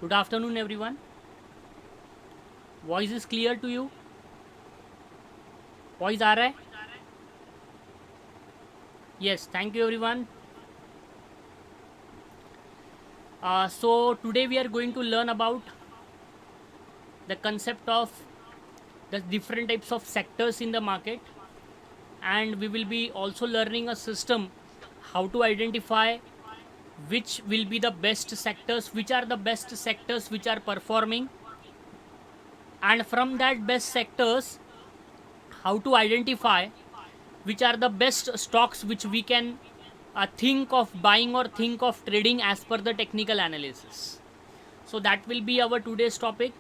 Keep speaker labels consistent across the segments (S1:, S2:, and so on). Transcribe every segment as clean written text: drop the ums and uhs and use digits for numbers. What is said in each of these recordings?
S1: Good afternoon, everyone. Voice is clear to you? Voice आ रहा है? Yes, thank you, everyone. So today we are going to learn about the concept of the different types of sectors in the market, and we will be also learning a system how to identify which will be the best sectors, which are the best sectors which are performing, and from that best sectors, how to identify which are the best stocks which we can think of buying or think of trading as per the technical analysis. So that will be our today's topic.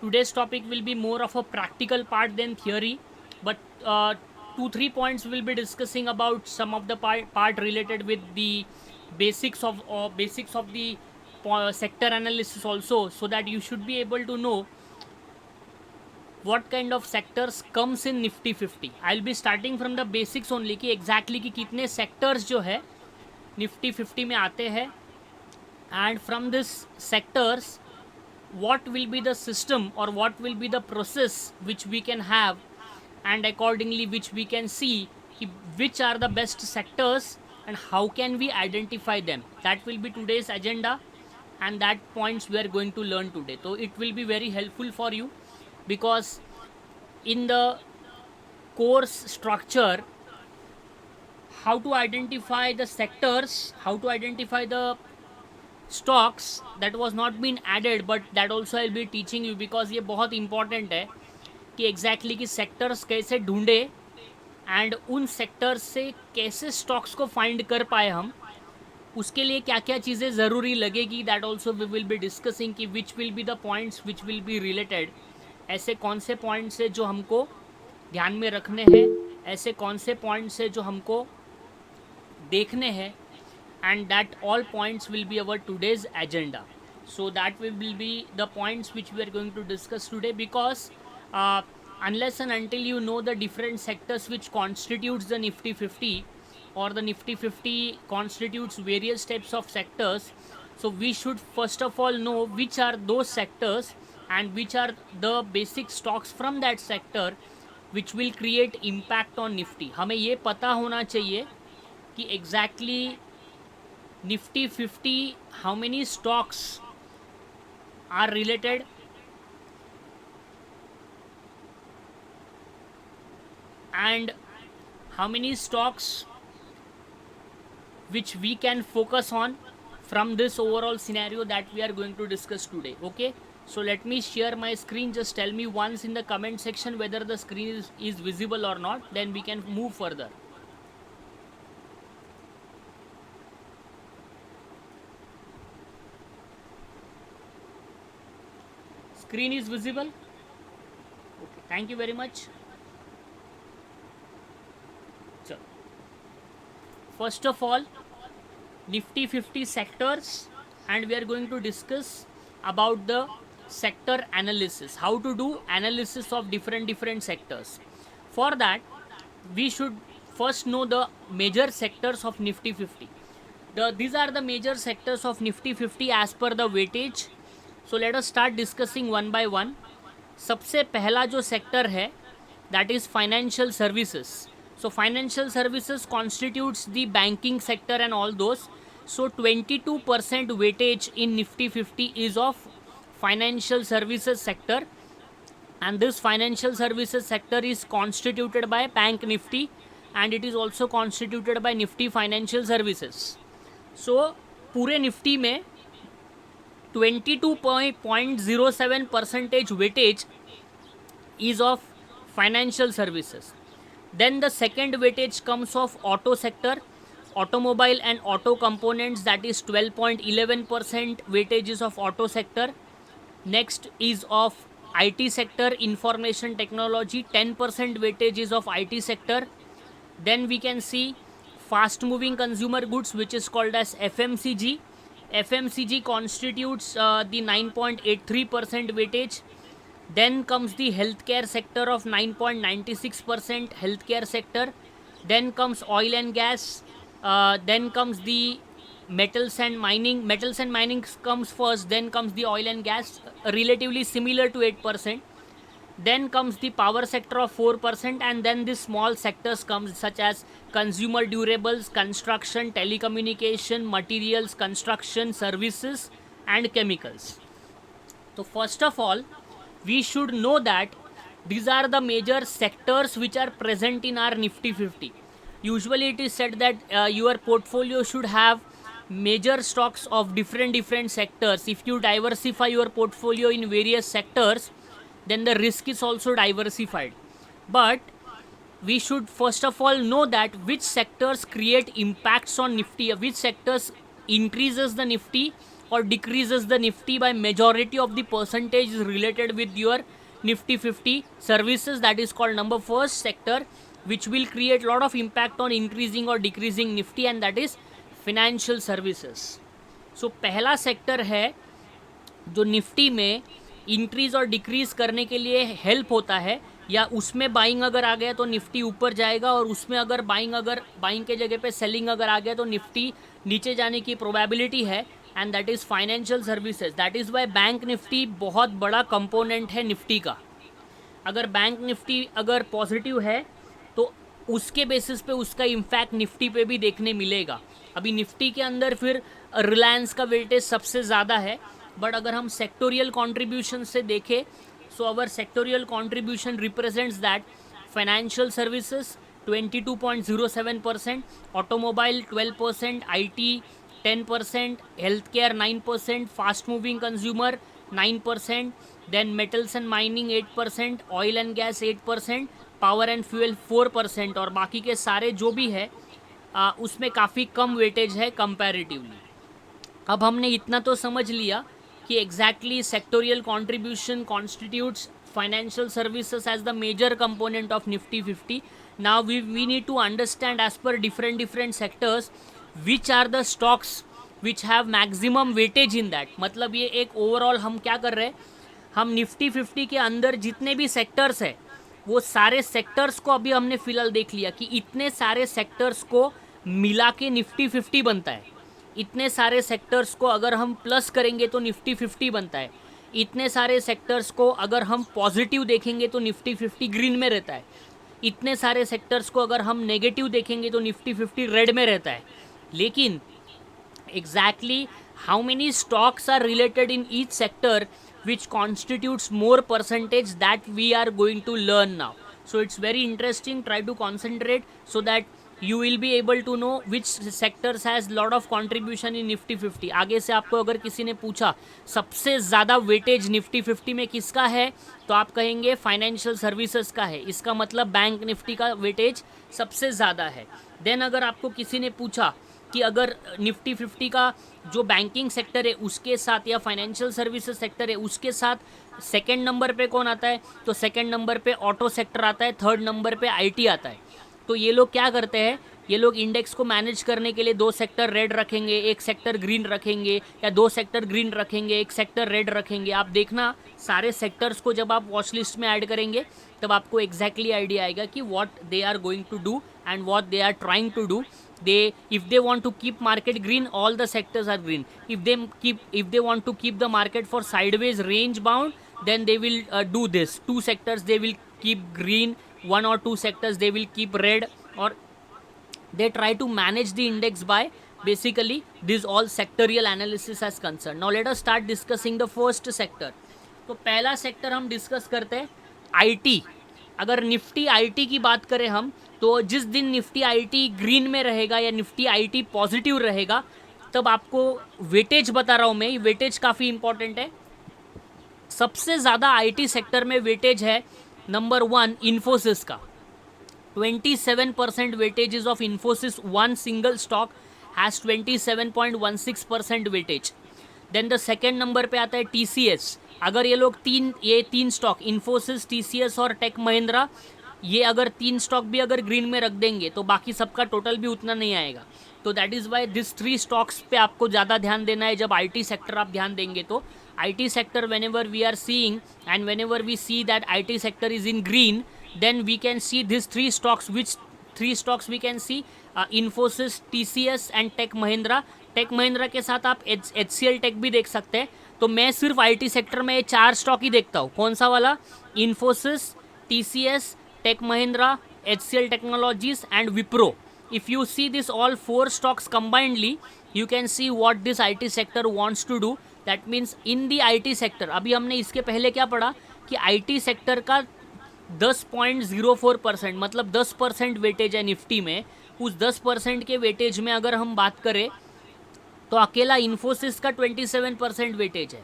S1: Today's topic will be more of a practical part than theory, but 2-3 points we'll be discussing about some of the part related with the basics of the sector analysis also, so that you should be able to know what kind of sectors comes in Nifty 50. I'll be starting from the basics only कि exactly कि कितने sectors जो है Nifty 50 में आते हैं, and from this sectors what will be the system or what will be the process which we can have, and accordingly which we can see which are the best sectors and how can we identify them. That will be today's agenda, and that points we are going to learn today. So it will be very helpful for you, because in the course structure, how to identify the sectors, how to identify the stocks, that was not been added, but that also I'll be teaching you, because ये बहुत important है कि exactly कि sectors कैसे ढूंढे and उन sectors से कैसे स्टॉक्स को फाइंड कर पाए हम, उसके लिए क्या क्या चीज़ें ज़रूरी लगेगी, that also we will be discussing कि which will be the points which will be related. ऐसे कौन से पॉइंट्स है जो हमको ध्यान में रखने हैं, ऐसे कौन से पॉइंट्स है जो हमको देखने हैं, and that all points will be our today's agenda. So that will be the points which we are going to discuss today, because uh, unless and until you know the different sectors which constitutes the Nifty 50, or the Nifty 50 constitutes various types of sectors, so we should first of all know which are those sectors and which are the basic stocks from that sector which will create impact on Nifty. हमें ये पता होना चाहिए कि exactly Nifty 50, how many stocks are related, and how many stocks which we can focus on from this overall scenario that we are going to discuss today. Okay, so let me share my screen. Just tell me once in the comment section whether the screen is visible or not, then we can move further. Screen is visible? Okay, thank you very much. So, first of all, Nifty 50 sectors, and we are going to discuss about the sector analysis, how to do analysis of different sectors. For that, we should first know the major sectors of Nifty 50. These are the major sectors of Nifty 50 as per the weightage. So let us start discussing one by one. सबसे पहला जो sector है, that is financial services. So financial services constitutes the banking sector and all those. So 22% weightage in Nifty 50 is of financial services sector, and this financial services sector is constituted by Bank Nifty, and it is also constituted by Nifty Financial Services. So पूरे Nifty में 22.07% weightage is of financial services. Then the second weightage comes of auto sector, automobile and auto components, that is 12.11% weightage is of auto sector. Next is of IT sector, information technology, 10% weightage is of IT sector. Then we can see fast moving consumer goods, which is called as FMCG. FMCG constitutes the 9.83% weightage. Then comes the healthcare sector of 9.96% healthcare sector. Then comes oil and gas. Then comes the metals and mining comes first, then comes the oil and gas, relatively similar to 8%. Then comes the power sector of 4%, and then the small sectors comes such as consumer durables, construction, telecommunication, materials, construction, services and chemicals. So first of all, we should know that these are the major sectors which are present in our Nifty 50. Usually it is said that your portfolio should have major stocks of different sectors. If you diversify your portfolio in various sectors, then the risk is also diversified. But we should first of all know that which sectors create impacts on Nifty, which sectors increases the Nifty or decreases the Nifty by majority of the percentage is related with your Nifty 50. Services, that is called number first sector, which will create lot of impact on increasing or decreasing Nifty, and that is financial services. So पहला sector है जो Nifty में increase और decrease करने के लिए help होता है, या उसमें बाइंग अगर आ गया तो निफ्टी ऊपर जाएगा, और उसमें अगर बाइंग के जगह पे सेलिंग अगर आ गया तो निफ्टी नीचे जाने की प्रोबेबिलिटी है, and that is financial services. That is Y bank Nifty बहुत बड़ा कंपोनेंट है निफ्टी का. अगर बैंक निफ्टी अगर पॉजिटिव है तो उसके बेसिस पे उसका इम्पैक्ट निफ्टी पे भी देखने मिलेगा. अभी निफ्टी के अंदर फिर रिलायंस का वेटेज सबसे ज़्यादा है, बट अगर हम सेक्टोरियल कॉन्ट्रीब्यूशन से देखें, so our sectorial contribution represents that financial services 22.07%, automobile 12%, IT 10%, health care 9%, fast moving consumer 9%, then metals and mining 8%, oil and gas 8%, power and fuel 4%, और बाकी के सारे जो भी है उसमें काफ़ी कम वेटेज है कंपैरेटिवली. अब हमने इतना तो समझ लिया कि exactly sectoral contribution constitutes financial services as the major component of Nifty 50. Now we need to understand as per different sectors which are the stocks which have maximum weightage in that. मतलब ये एक overall हम क्या कर रहे हैं, हम Nifty 50 के अंदर जितने भी सेक्टर्स है वो सारे सेक्टर्स को अभी हमने फिलहाल देख लिया कि इतने सारे सेक्टर्स को मिला के निफ्टी 50 बनता है. इतने सारे सेक्टर्स को अगर हम प्लस करेंगे तो निफ्टी 50 बनता है. इतने सारे सेक्टर्स को अगर हम पॉजिटिव देखेंगे तो निफ्टी 50 ग्रीन में रहता है. इतने सारे सेक्टर्स को अगर हम नेगेटिव देखेंगे तो निफ्टी 50 रेड में रहता है. लेकिन exactly how many stocks are related in each sector which constitutes more percentage, that we are going to learn now. So it's very interesting. Try to concentrate so that you will be able to know which sectors has lot of contribution in Nifty 50. आगे से आपको अगर किसी ने पूछा सबसे ज़्यादा weightage Nifty 50 में किसका है तो आप कहेंगे फाइनेंशियल सर्विसेज का है. इसका मतलब बैंक निफ्टी का वेटेज सबसे ज़्यादा है. देन अगर आपको किसी ने पूछा कि अगर निफ्टी 50 का जो बैंकिंग सेक्टर है उसके साथ या फाइनेंशियल सर्विसेज सेक्टर है उसके साथ सेकंड नंबर पे कौन आता है, तो सेकंड नंबर पे ऑटो सेक्टर आता है, थर्ड नंबर पे IT आता है. तो ये लोग क्या करते हैं, ये लोग इंडेक्स को मैनेज करने के लिए 2 सेक्टर रेड रखेंगे, 1 सेक्टर ग्रीन रखेंगे, या 2 सेक्टर ग्रीन रखेंगे, 1 सेक्टर रेड रखेंगे. आप देखना सारे सेक्टर्स को जब आप वॉच लिस्ट में ऐड करेंगे तब आपको एग्जैक्टली आइडिया आएगा कि what they are going to do and what they are trying to do. If they want to keep market green, all the sectors are green. If they want to keep the market for sideways range bound, then they will do this. 2 sectors they will keep green, 1 or 2 sectors they will keep red, or they try to manage the index by basically this all sectorial analysis as concerned. Now let us start discussing the first sector. तो पहला sector हम discuss करते हैं IT. अगर Nifty IT की बात करें हम, तो जिस दिन निफ्टी IT ग्रीन में रहेगा या निफ्टी IT पॉजिटिव रहेगा तब आपको वेटेज बता रहा हूँ मैं. वेटेज काफ़ी इंपॉर्टेंट है. सबसे ज़्यादा IT सेक्टर में वेटेज है नंबर 1 इन्फोसिस का. 27% weightage of Infosys. One single stock has 27.16% weightage. Then the second number पे आता है TCS. अगर ये लोग तीन स्टॉक इन्फोसिस, TCS और टेक महिंद्रा, ये अगर 3 स्टॉक भी अगर ग्रीन में रख देंगे तो बाकी सबका टोटल भी उतना नहीं आएगा. तो that is why this 3 stocks पे आपको ज़्यादा ध्यान देना है. जब IT सेक्टर आप ध्यान देंगे तो IT sector whenever we are seeing and whenever we see that IT sector is in green, then we can see these 3 stocks. Which 3 stocks we can see? Infosys, TCS and Tech Mahindra. Tech Mahindra के साथ आप HCL take भी देख सकते हैं। तो मैं सिर्फ IT सेक्टर में 4 स्टॉक ही देखता हूँ। कौन सा वाला? Infosys, TCS, tech Mahindra, HCL technologies and Wipro. If you see this all 4 stocks combinedly, you can see what this IT sector wants to do. That means in the IT sector, अभी हमने इसके पहले क्या पढ़ा कि IT सेक्टर का 10.04% मतलब 10% वेटेज है निफ्टी में। उस 10% के वेटेज में अगर हम बात करें तो अकेला इन्फोसिस का 27% वेटेज है,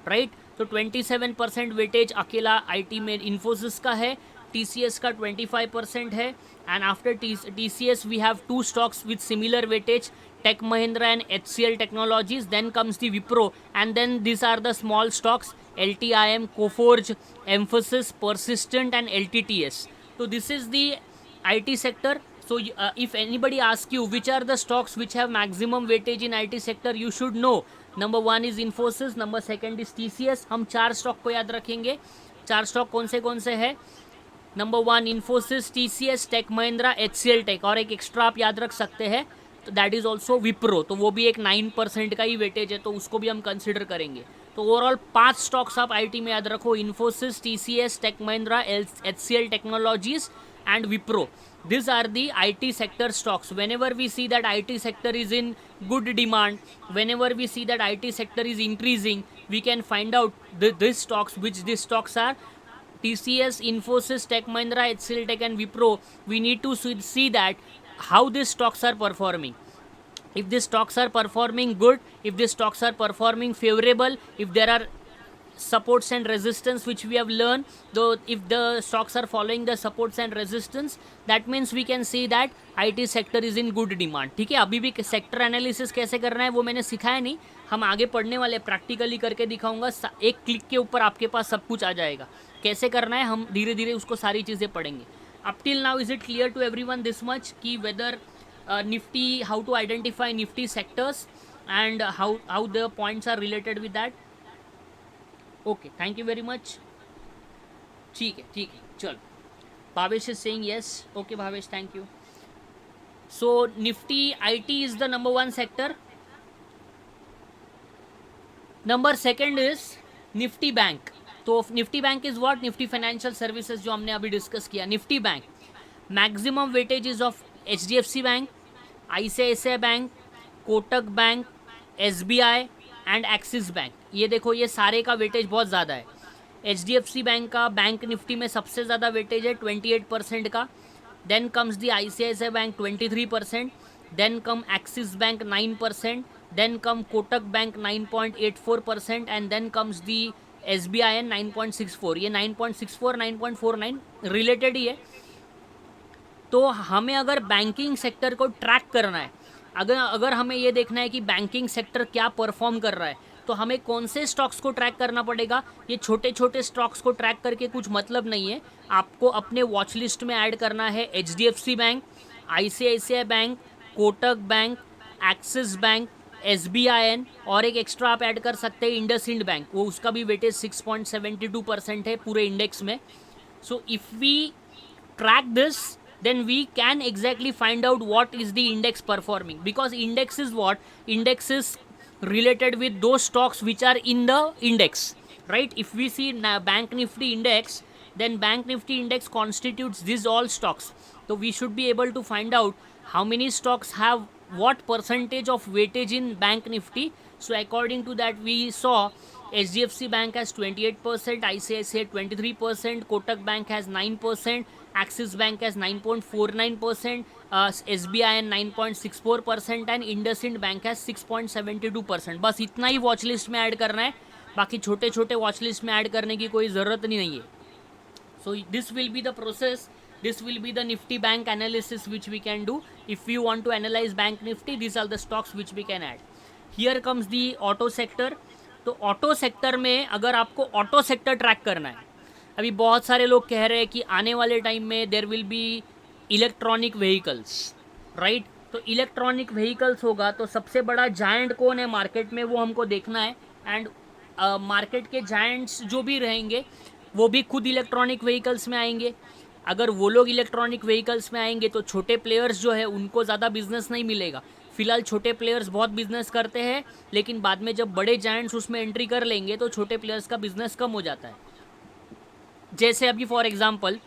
S1: राइट। तो 27% वेटेज अकेला IT में इन्फोसिस का है। TCS का 25% है। And after TCS we have 2 stocks with similar weightage, tech Mahindra and HCL technologies. Then comes the Wipro and then this are the small stocks LTIM, Coforge, Mphasis, Persistent and LTTS. So this is the IT sector. So if anybody asks you which are the stocks which have maximum weightage in IT sector, you should know. Number 1 is Infosys, number 2 is TCS. हम 4 stock को याद रखेंगे। 4 stock कौन से हैं? Number 1 Infosys, TCS, tech Mahindra, HCL tech, और एक extra आप याद रख सकते हैं, तो दैट इज़ ऑल्सो विप्रो। तो वो भी एक 9% का ही वेटेज है, तो उसको भी हम कंसिडर करेंगे। तो ओवरऑल 5 स्टॉक्स आप IT में याद रखो: Infosys, TCS, tech Mahindra, HCL technologies and Wipro. These are the IT sector stocks. Whenever we see that IT sector is in good demand, whenever we see that IT sector is increasing, we can find out these stocks, which these stocks are: TCS, Infosys, Tech Mahindra, HCL Tech and Wipro. We need to see that how these stocks are performing. If these stocks are performing good, if these stocks are performing favorable, if there are supports and resistance which we have learned, though if the stocks are following the supports and resistance, that means we can see that IT sector is in good demand. ठीक है, अभी भी sector analysis कैसे करना है वो मैंने सिखाया नहीं, हम आगे पढ़ने वाले, प्रैक्टिकली करके दिखाऊंगा। एक क्लिक के ऊपर आपके पास सब कुछ आ जाएगा। कैसे करना है हम धीरे धीरे उसको सारी चीज़ें पढ़ेंगे। Up till now is it clear to everyone this much कि whether Nifty, how to identify Nifty sectors and how the points are related with that? Okay, thank you very much. ठीक है, चलो। Bhavesh is saying yes. Okay Bhavesh, thank you. So Nifty IT is the number 1 sector. Number 2 is Nifty bank. तो Nifty bank is what? Nifty financial services, जो हमने अभी discuss किया। Nifty bank maximum weightage is of HDFC bank, ICICI bank, Kotak bank, SBI and Axis bank. ये देखो, ये सारे का वेटेज बहुत ज़्यादा है। HDFC बैंक का बैंक निफ्टी में सबसे ज़्यादा वेटेज है 28% का। Then comes the ICICI bank 23%, then come Axis bank 9%, then come Kotak bank 9.84% and then comes the SBI 9.64। ये 9.64 9.49 रिलेटेड ही है। तो हमें अगर बैंकिंग सेक्टर को ट्रैक करना है, अगर हमें ये देखना है कि बैंकिंग सेक्टर क्या परफॉर्म कर रहा है, तो हमें कौन से स्टॉक्स को ट्रैक करना पड़ेगा? ये छोटे छोटे स्टॉक्स को ट्रैक करके कुछ मतलब नहीं है। आपको अपने वॉच लिस्ट में ऐड करना है HDFC bank, ICICI bank, Kotak bank, Axis bank, SBIN, और एक एक्स्ट्रा आप ऐड कर सकते हैं इंडसइंड बैंक। वो उसका भी वेटेज 6.72% है पूरे इंडेक्स में। So if we track this, then we can exactly find out what is the index performing, because index is what? Index is related with those stocks which are in the index, right? If we see bank nifty index, then bank nifty index constitutes these all stocks. So we should be able to find out how many stocks have what percentage of weightage in bank nifty. So according to that, we saw HDFC bank has 28%, ICICI 23%, Kotak bank has 9%, Axis bank has 9.49%, SBI 9.64% and IndusInd bank has 6.72%। बस इतना ही watch list में add करना है, बाकी छोटे छोटे watch list में add करने की कोई ज़रूरत नहीं है। So this will be the process, this will be the nifty bank analysis which we can do. If you want to analyze bank nifty, these are the stocks which we can add. Here comes the auto sector. तो auto sector में अगर आपको auto sector track करना है, अभी बहुत सारे लोग कह रहे हैं कि आने वाले टाइम में there will be electronic vehicles, right? तो इलेक्ट्रॉनिक व्हीकल्स होगा तो सबसे बड़ा जायंट कौन है मार्केट में, वो हमको देखना है। एंड मार्केट के जायंट्स जो भी रहेंगे वो भी खुद इलेक्ट्रॉनिक व्हीकल्स में आएंगे। अगर वो लोग इलेक्ट्रॉनिक व्हीकल्स में आएंगे तो छोटे प्लेयर्स जो है उनको ज़्यादा बिजनेस नहीं मिलेगा, फिलहाल छोटे प्लेयर्स बहुत बिजनेस करते हैं, लेकिन बाद में जब बड़े जायंट्स उसमें एंट्री कर लेंगे तो छोटे प्लेयर्स का बिजनेस कम हो जाता है। जैसे अभी for example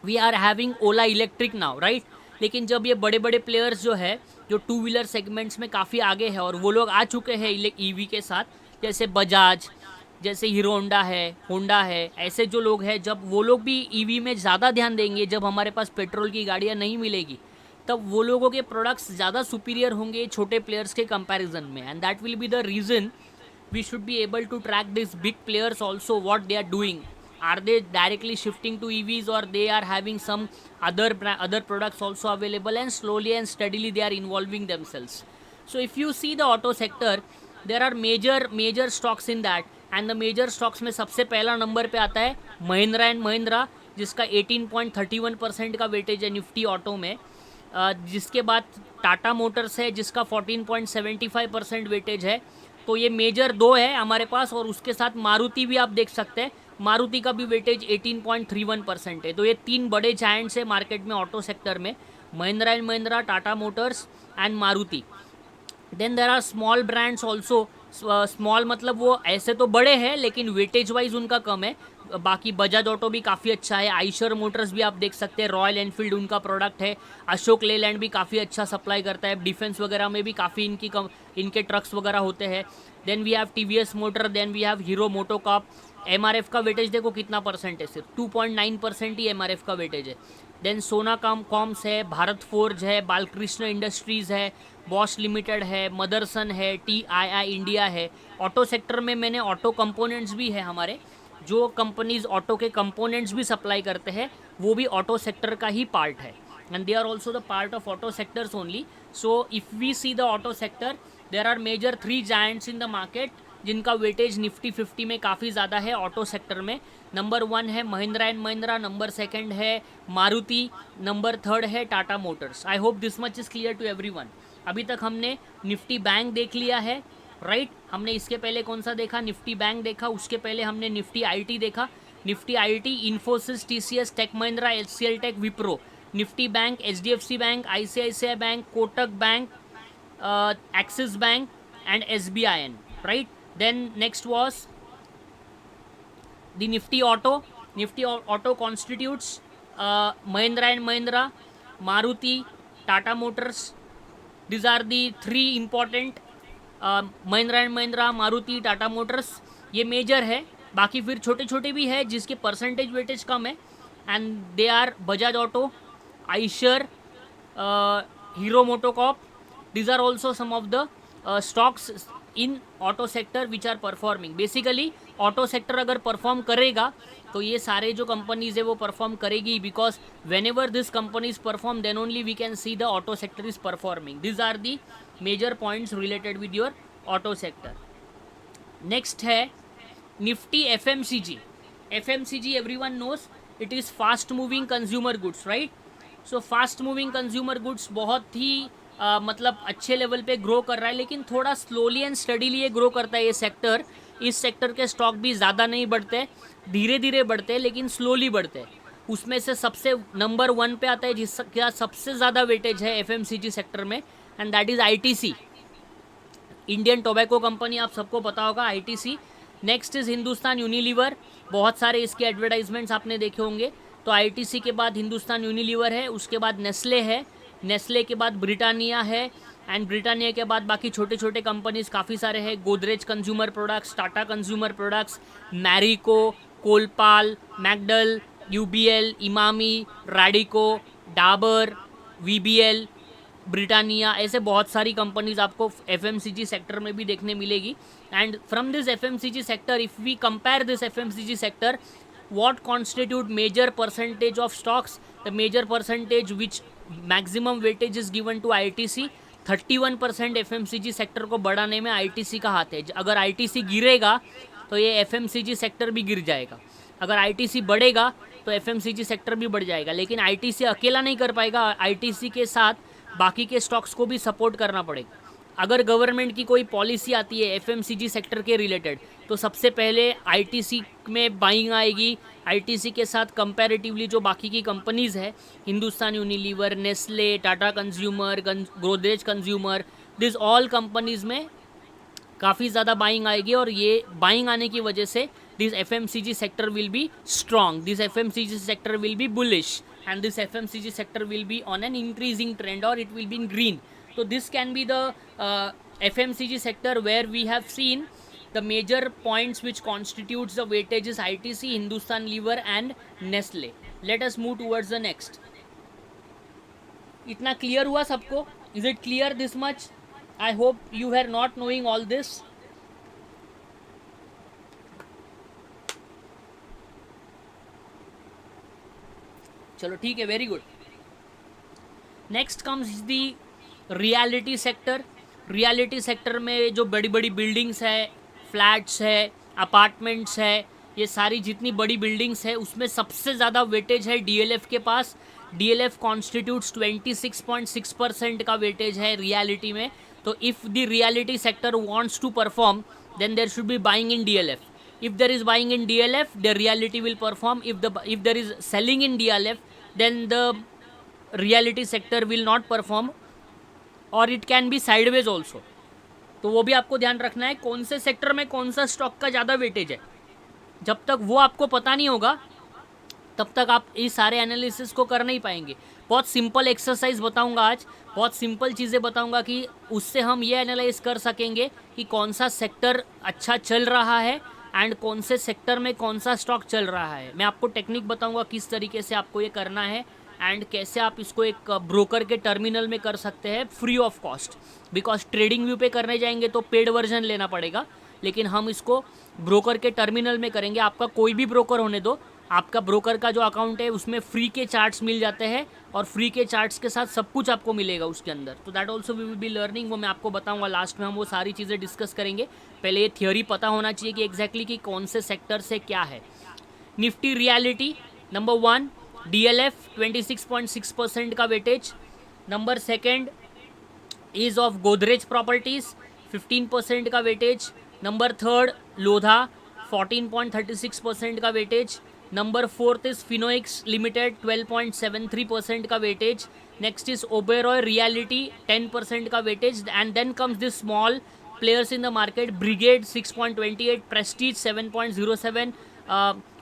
S1: we are having Ola electric now, right. लेकिन जब ये बड़े बड़े प्लेयर्स जो है जो टू व्हीलर सेगमेंट्स में काफ़ी आगे है और वो लोग आ चुके हैं ईवी के साथ, जैसे बजाज, जैसे हीरो होंडा है, ऐसे जो लोग हैं, जब वो लोग भी ईवी में ज़्यादा ध्यान देंगे, जब हमारे पास पेट्रोल की गाड़ियाँ नहीं मिलेगी, तब वो लोगों के प्रोडक्ट्स ज़्यादा सुपीरियर होंगे छोटे प्लेयर्स के कंपैरिजन में। And that will be the reason we should be able to track this big players also, what they are doing. Are they directly shifting to EVs, or they are having some other products also available, and slowly and steadily they are involving themselves. So if you see the auto sector, there are major stocks in that, and the major stocks में सबसे पहला number पे आता है Mahindra and Mahindra, जिसका 18.31% का weightage है Nifty auto में. जिसके बाद टाटा मोटर्स है जिसका 14.75% वेटेज है. तो ये मेजर दो है हमारे पास, और उसके साथ मारुति भी आप देख सकते हैं, मारुति का भी वेटेज 18.31% है. तो ये तीन बड़े जायंट्स है मार्केट में ऑटो सेक्टर में, Mahindra and Mahindra, Tata motors and Maruti. Then there are small brands also. Small मतलब वो ऐसे तो बड़े हैं लेकिन वेटेज वाइज उनका कम है. बाकी बजाज ऑटो भी काफ़ी अच्छा है, आइशर मोटर्स भी आप देख सकते हैं, रॉयल एनफील्ड उनका प्रोडक्ट है, अशोक लेलैंड भी काफ़ी अच्छा सप्लाई करता है, डिफेंस वगैरह में भी काफ़ी इनके ट्रक्स वगैरह होते हैं. Then we have TVS motor, then we have Hero MotoCorp. MRF का वेटेज देखो कितना परसेंट है, सिर्फ 2.9% ही एमआरएफ का वेटेज है. देन सोना कॉम्स है, भारत फोर्ज है, बालकृष्ण इंडस्ट्रीज़ है, बॉश लिमिटेड है, मदरसन है, TII इंडिया है. ऑटो सेक्टर में मैंने ऑटो कंपोनेंट्स भी है हमारे, जो कंपनीज ऑटो के कंपोनेंट्स भी सप्लाई करते हैं, वो भी ऑटो सेक्टर का ही पार्ट है, and they are also the part of auto sectors only. So if we see the auto sector, there are major 3 giants in the market जिनका weightage Nifty 50 में काफ़ी ज़्यादा है ऑटो सेक्टर में. नंबर 1 है Mahindra and Mahindra, number 2 है Maruti, number 3 है Tata motors. I hope this much is clear to everyone. अभी तक हमने निफ्टी बैंक देख लिया है, राइट. हमने इसके पहले कौन सा देखा, निफ्टी बैंक देखा. उसके पहले हमने निफ्टी IT देखा. Nifty IT Infosys, TCS, tech Mahindra, HCL tech, Wipro. Nifty bank HDFC bank, ICICI bank, Kotak bank, Axis bank and SBIN, right. Then next was the Nifty Auto. Nifty Auto constitutes Mahindra and Mahindra, Maruti, Tata Motors. These are the 3 important Mahindra and Mahindra, Maruti, Tata Motors. ये major है. बाकी फिर छोटे छोटे भी है जिसके percentage weightage कम है, and they are Bajaj auto, Eicher, Hero MotoCorp. These are also some of the stocks in auto sector which are performing. Basically auto sector अगर परफॉर्म करेगा तो ये सारे जो कंपनीज है वो परफॉर्म करेगी, because whenever this companies perform then only we can see the auto sector is performing. This are the major points related with your auto sector. Next है Nifty FMCG. FMCG everyone knows it is fast moving consumer goods, right. So fast moving consumer goods बहुत ही मतलब अच्छे level पे grow कर रहा है, लेकिन थोड़ा स्लोली एंड स्टडीली ये ग्रो करता है ये सेक्टर. इस सेक्टर के स्टॉक भी ज़्यादा नहीं बढ़ते, धीरे धीरे बढ़ते हैं लेकिन स्लोली बढ़ते हैं. उसमें से सबसे नंबर 1 पे आता है जिसका सबसे ज़्यादा वेटेज है FMCG सेक्टर में, and that is ITC, Indian tobacco company. आप सबको पता होगा ITC. Next is Hindustan Unilever. बहुत सारे इसके एडवर्टाइजमेंट्स आपने देखे होंगे. तो ITC के बाद हिंदुस्तान यूनिलीवर है, उसके बाद नेस्ले है, नेस्ले के बाद ब्रिटानिया है, एंड ब्रिटानिया के बाद बाकी छोटे छोटे कंपनीज काफ़ी सारे हैं. Godrej consumer products, Tata consumer products, Marico, Colpal, McDowell, UBL, Emami, Radico, Dabur, VBL, Britannia, ऐसे बहुत सारी कंपनीज आपको FMCG सेक्टर में भी देखने मिलेगी. And from this FMCG sector, if we compare this FMCG sector, what constitute major percentage of stocks, the major percentage which maximum weightage is given to ITC. 31% FMCG sector को बढ़ाने में ITC का हाथ है. अगर ITC गिरेगा तो ये FMCG सेक्टर भी गिर जाएगा, अगर ITC बढ़ेगा तो FMCG सेक्टर भी बढ़ जाएगा. लेकिन ITC अकेला नहीं कर पाएगा, ITC के साथ बाकी के स्टॉक्स को भी सपोर्ट करना पड़ेगा. अगर गवर्नमेंट की कोई पॉलिसी आती है एफएमसीजी सेक्टर के रिलेटेड, तो सबसे पहले आईटीसी में बाइंग आएगी। आईटीसी के साथ कंपैरेटिवली जो बाकी की कंपनीज़ है, Hindustan Unilever, Nestle, Tata consumer, Godrej consumer, this all companies में काफ़ी ज़्यादा बाइंग आएगी, और ये बाइंग आने की वजह से this FMCG sector will be strong, this FMCG sector will be bullish, and this FMCG sector will be on an increasing trend, or it will be in green. So this can be the FMCG sector where we have seen the major points which constitutes the weightage is ITC, Hindustan Lever and Nestle. Let us move towards the next. इतना clear हुआ सबको? Is it clear this much? I hope you were not knowing all this. चलो ठीक है, very good. Next comes the reality sector. Reality sector में जो बड़ी बड़ी बिल्डिंग्स है, फ्लैट्स है, अपार्टमेंट्स है, ये सारी जितनी बड़ी बिल्डिंग्स है उसमें सबसे ज़्यादा वेटेज है डीएलएफ के पास. डीएलएफ कॉन्स्टिट्यूट्स 26.6% का वेटेज है रियलिटी में. तो if the reality sector wants to perform, then there should be buying in DLF. If there is buying in DLF, the reality will perform. If there is selling in DLF, then the reality sector will not perform, or it can be sideways also. तो वो भी आपको ध्यान रखना है कौन से sector में कौन सा स्टॉक का ज़्यादा वेटेज है. जब तक वो आपको पता नहीं होगा तब तक आप इस सारे एनालिसिस को कर नहीं पाएंगे. बहुत सिंपल एक्सरसाइज बताऊंगा आज, बहुत सिंपल चीज़ें बताऊंगा कि उससे हम ये एनालाइज कर सकेंगे कि कौन सा सेक्टर अच्छा चल रहा है एंड कौन से सेक्टर में कौन सा स्टॉक चल रहा है. मैं आपको टेक्निक बताऊंगा किस तरीके से आपको ये करना है एंड कैसे आप इसको एक ब्रोकर के टर्मिनल में कर सकते हैं free of cost. Because trading view पे करने जाएंगे तो पेड वर्जन लेना पड़ेगा, लेकिन हम इसको ब्रोकर के टर्मिनल में करेंगे. आपका कोई भी ब्रोकर होने दो, आपका ब्रोकर का जो अकाउंट है उसमें फ्री के चार्ट्स मिल जाते हैं, और फ्री के चार्ट्स के साथ सब कुछ आपको मिलेगा उसके अंदर. तो that also we will be learning, वो मैं आपको बताऊंगा. लास्ट में हम वो सारी चीज़ें डिस्कस करेंगे. पहले ये थियोरी पता होना चाहिए कि एग्जैक्टली कि कौन से सेक्टर से क्या है. निफ्टी रियलिटी नंबर 1, डीएलएफ 26.6% का weightage. Number 2 is of Godrej properties 15% का वेटेज. नंबर 3 लोधा 14.36% का weightage. Number 4 is Phoenix limited 12.73% का weightage. Next is Oberoi reality 10% का weightage. And then comes this small players in the market. Brigade 6.28, Prestige 7.07,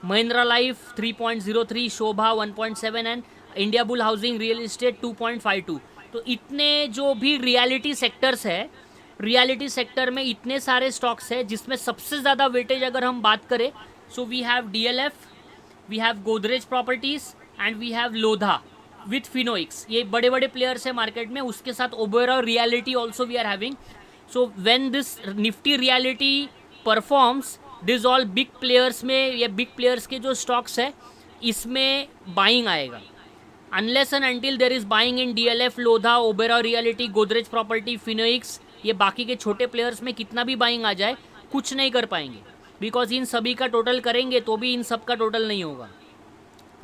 S1: Mahindra life 3.03, Sobha 1.7 and Indiabulls housing real estate 2.52. तो इतने जो भी reality sectors है, reality sector में इतने सारे स्टॉक्स है जिसमें सबसे ज़्यादा वेटेज अगर हम बात करें, so we have DLF, we have Godrej properties and we have Lodha with Phoenix. ये बड़े बड़े प्लेयर्स है मार्केट में. उसके साथ Oberoi realty also we are having. So when this Nifty realty performs, this all big players में, ये बिग प्लेयर्स के जो स्टॉक्स है इसमें बाइंग आएगा. Unless and until there is buying in DLF, Lodha, Oberoi realty, Godrej property, Phoenix, ये बाकी के छोटे प्लेयर्स में कितना भी बाइंग आ जाए कुछ नहीं कर पाएंगे. बिकॉज इन सभी का टोटल करेंगे तो भी इन सब का टोटल नहीं होगा,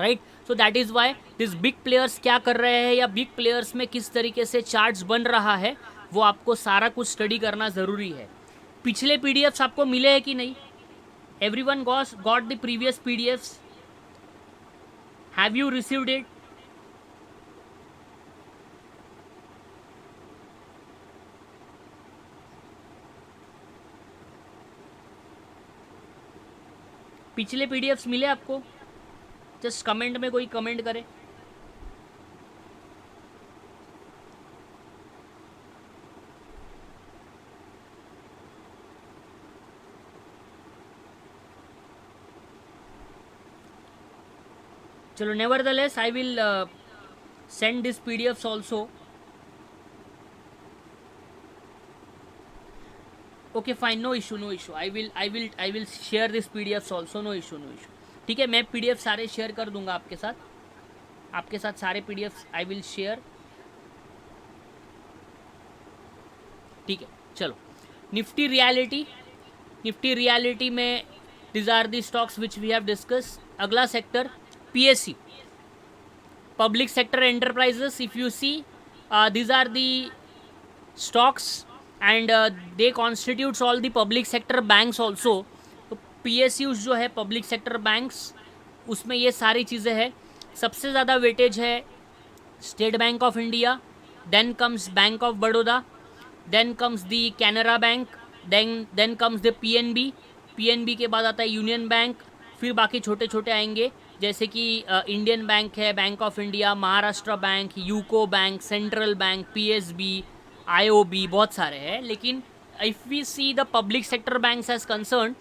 S1: right. So that is why this big players क्या कर रहे हैं या बिग प्लेयर्स में किस तरीके से चार्ट्स बन रहा है, वो आपको सारा कुछ स्टडी करना ज़रूरी है. पिछले पीडीएफ्स आपको मिले हैं कि नहीं? Everyone got the previous PDFs? Have you received it? पिछले पीडीएफ्स मिले आपको? जस्ट कमेंट में कोई कमेंट करे. चलो, nevertheless I will send this PDFs also. Okay, fine, no issue. I will share this PDFs also. No issue. ठीक है, मैं PDF सारे शेयर कर दूंगा आपके साथ सारे PDFs I will share. ठीक है, चलो. निफ्टी रियलिटी में these are the stocks which we have discussed. अगला sector PSE, public sector enterprises. If you see, these are the stocks and they constitutes all the public sector banks also. तो PSUs जो है public sector banks, उसमें ये सारी चीज़ें हैं. सबसे ज़्यादा वेटेज है state bank of India, then comes bank of Baroda, then comes the Canara bank, then comes the PNB के बाद आता है यूनियन बैंक, फिर बाकी छोटे छोटे आएंगे जैसे कि इंडियन बैंक है, bank of India, Maharashtra bank, UCO bank, central bank, PSB, IOB, बहुत सारे हैं. लेकिन if we see the public sector banks as concern,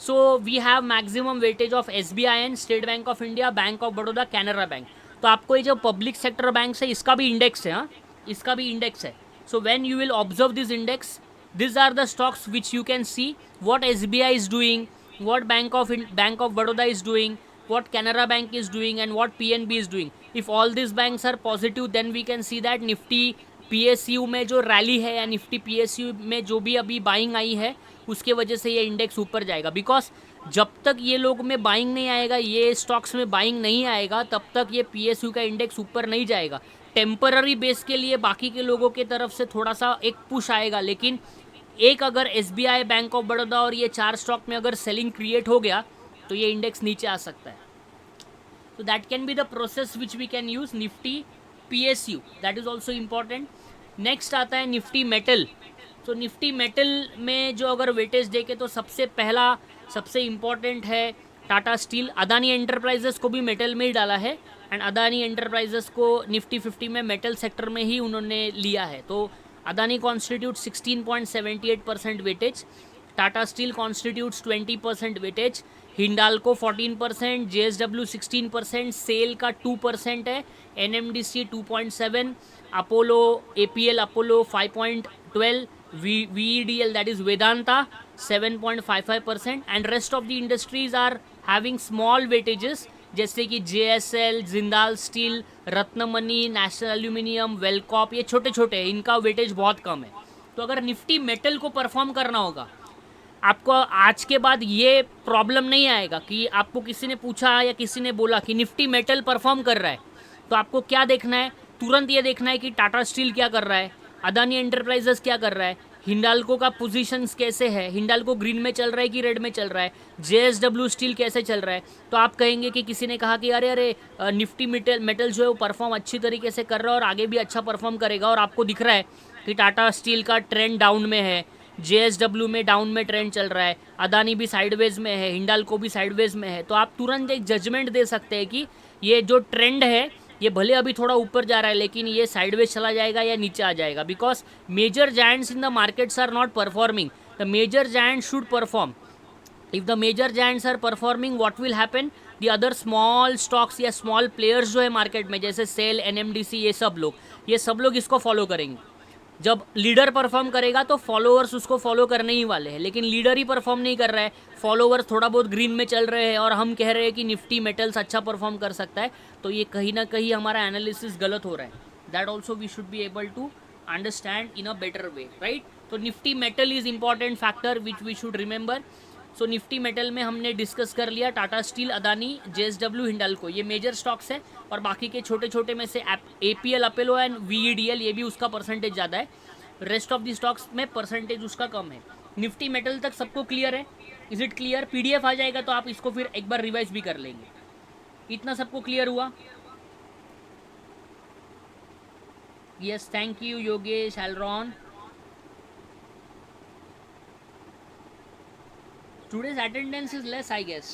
S1: so we have maximum weightage of SBIN, state bank of India, bank of Baroda, Canara bank. तो आपको ये जो public sector banks है इसका भी इंडेक्स है, हाँ, इसका भी इंडेक्स है. So when you will observe this index, these are the stocks which you can see what SBI is doing, what Bank of Baroda is doing, what Canara Bank is doing, and what PNB is doing. If all these banks are positive, then we can see that Nifty PSU में जो rally है या Nifty PSU में जो भी अभी buying I है उसके वजह से ये इंडेक्स ऊपर जाएगा. बिकॉज जब तक ये लोग में बाइंग नहीं आएगा, ये स्टॉक्स में बाइंग नहीं आएगा, तब तक ये PSU का इंडेक्स ऊपर नहीं जाएगा. टेम्पररी बेस के लिए बाकी के लोगों के तरफ से थोड़ा सा एक पुश आएगा, लेकिन एक अगर SBI, बैंक ऑफ बड़ौदा और ये 4 स्टॉक में अगर सेलिंग क्रिएट हो गया तो ये इंडेक्स नीचे आ सकता है. तो that can be the process which we can use. Nifty PSU, that is also important. Next आता है निफ्टी मेटल. तो निफ्टी मेटल में जो अगर वेटेज देखे तो सबसे इम्पॉर्टेंट है टाटा स्टील. अदानी एंटरप्राइजेस को भी मेटल में ही डाला है, एंड अदानी एंटरप्राइजेस को निफ्टी 50 में मेटल सेक्टर में ही उन्होंने लिया है. तो Adani constitute 16.78% weightage, Tata steel constitutes 20% weightage, Hindalco 14%, JSW 16%, SAIL का 2% है, NMDC 2.7, Apollo APL Apollo 5.12, VEDL that is Vedanta 7.55%, and rest of the industries are having small weightages जैसे कि JSL, Jindal steel, Ratnamani, national aluminium, Welcorp, ये छोटे छोटे हैं, इनका वेटेज बहुत कम है. तो अगर निफ्टी मेटल को परफॉर्म करना होगा, आपको आज के बाद ये प्रॉब्लम नहीं आएगा कि आपको किसी ने पूछा या किसी ने बोला कि निफ्टी मेटल परफॉर्म कर रहा है, तो आपको क्या देखना है, तुरंत ये देखना है कि टाटा स्टील क्या कर रहा है, अदानी एंटरप्राइजेस क्या कर रहा है, हिंडाल्को का पोजीशंस कैसे है, हिंडाल्को ग्रीन में चल रहा है कि रेड में चल रहा है, JSW स्टील कैसे चल रहा है. तो आप कहेंगे कि किसी ने कहा कि अरे निफ्टी मेटल जो है वो परफॉर्म अच्छी तरीके से कर रहा है और आगे भी अच्छा परफॉर्म करेगा, और आपको दिख रहा है कि टाटा स्टील का ट्रेंड डाउन में है, JSW में डाउन में ट्रेंड चल रहा है, अदानी भी साइडवेज में है, हिंडाल्को भी साइडवेज में है. तो आप तुरंत एक जजमेंट दे सकते हैं कि ये जो ट्रेंड है ये भले अभी थोड़ा ऊपर जा रहा है लेकिन ये साइडवेज चला जाएगा या नीचे आ जाएगा. Because major giants in the markets are not performing, the major giant should perform. If the major giants are performing, what will happen, the other small stocks या स्मॉल प्लेयर्स जो है मार्केट में जैसे सेल, NMDC, ये सब लोग इसको follow करेंगे. जब लीडर परफॉर्म करेगा तो फॉलोअर्स उसको फॉलो करने ही वाले हैं, लेकिन लीडर ही परफॉर्म नहीं कर रहा है, फॉलोअर्स थोड़ा बहुत ग्रीन में चल रहे हैं और हम कह रहे हैं कि निफ्टी मेटल्स अच्छा परफॉर्म कर सकता है, तो ये कहीं ना कहीं हमारा एनालिसिस गलत हो रहा है. That also we should be able to understand in a better way, right. तो Nifty metal is important factor which we should remember. So Nifty metal में हमने डिस्कस कर लिया टाटा स्टील, अदानी, JSW, हिंडाल्को, ये मेजर स्टॉक्स है, और बाकी के छोटे छोटे में से APL अपोलो एंड VEDL, ये भी उसका परसेंटेज ज़्यादा है. रेस्ट ऑफ द स्टॉक्स में परसेंटेज उसका कम है. निफ्टी मेटल तक सबको क्लियर है? Is it clear? PDF आ जाएगा तो आप इसको फिर एक बार रिवाइज भी कर लेंगे. इतना सबको क्लियर हुआ? यस, थैंक यू योगेश, एलरॉन. Today's attendance is less, I guess.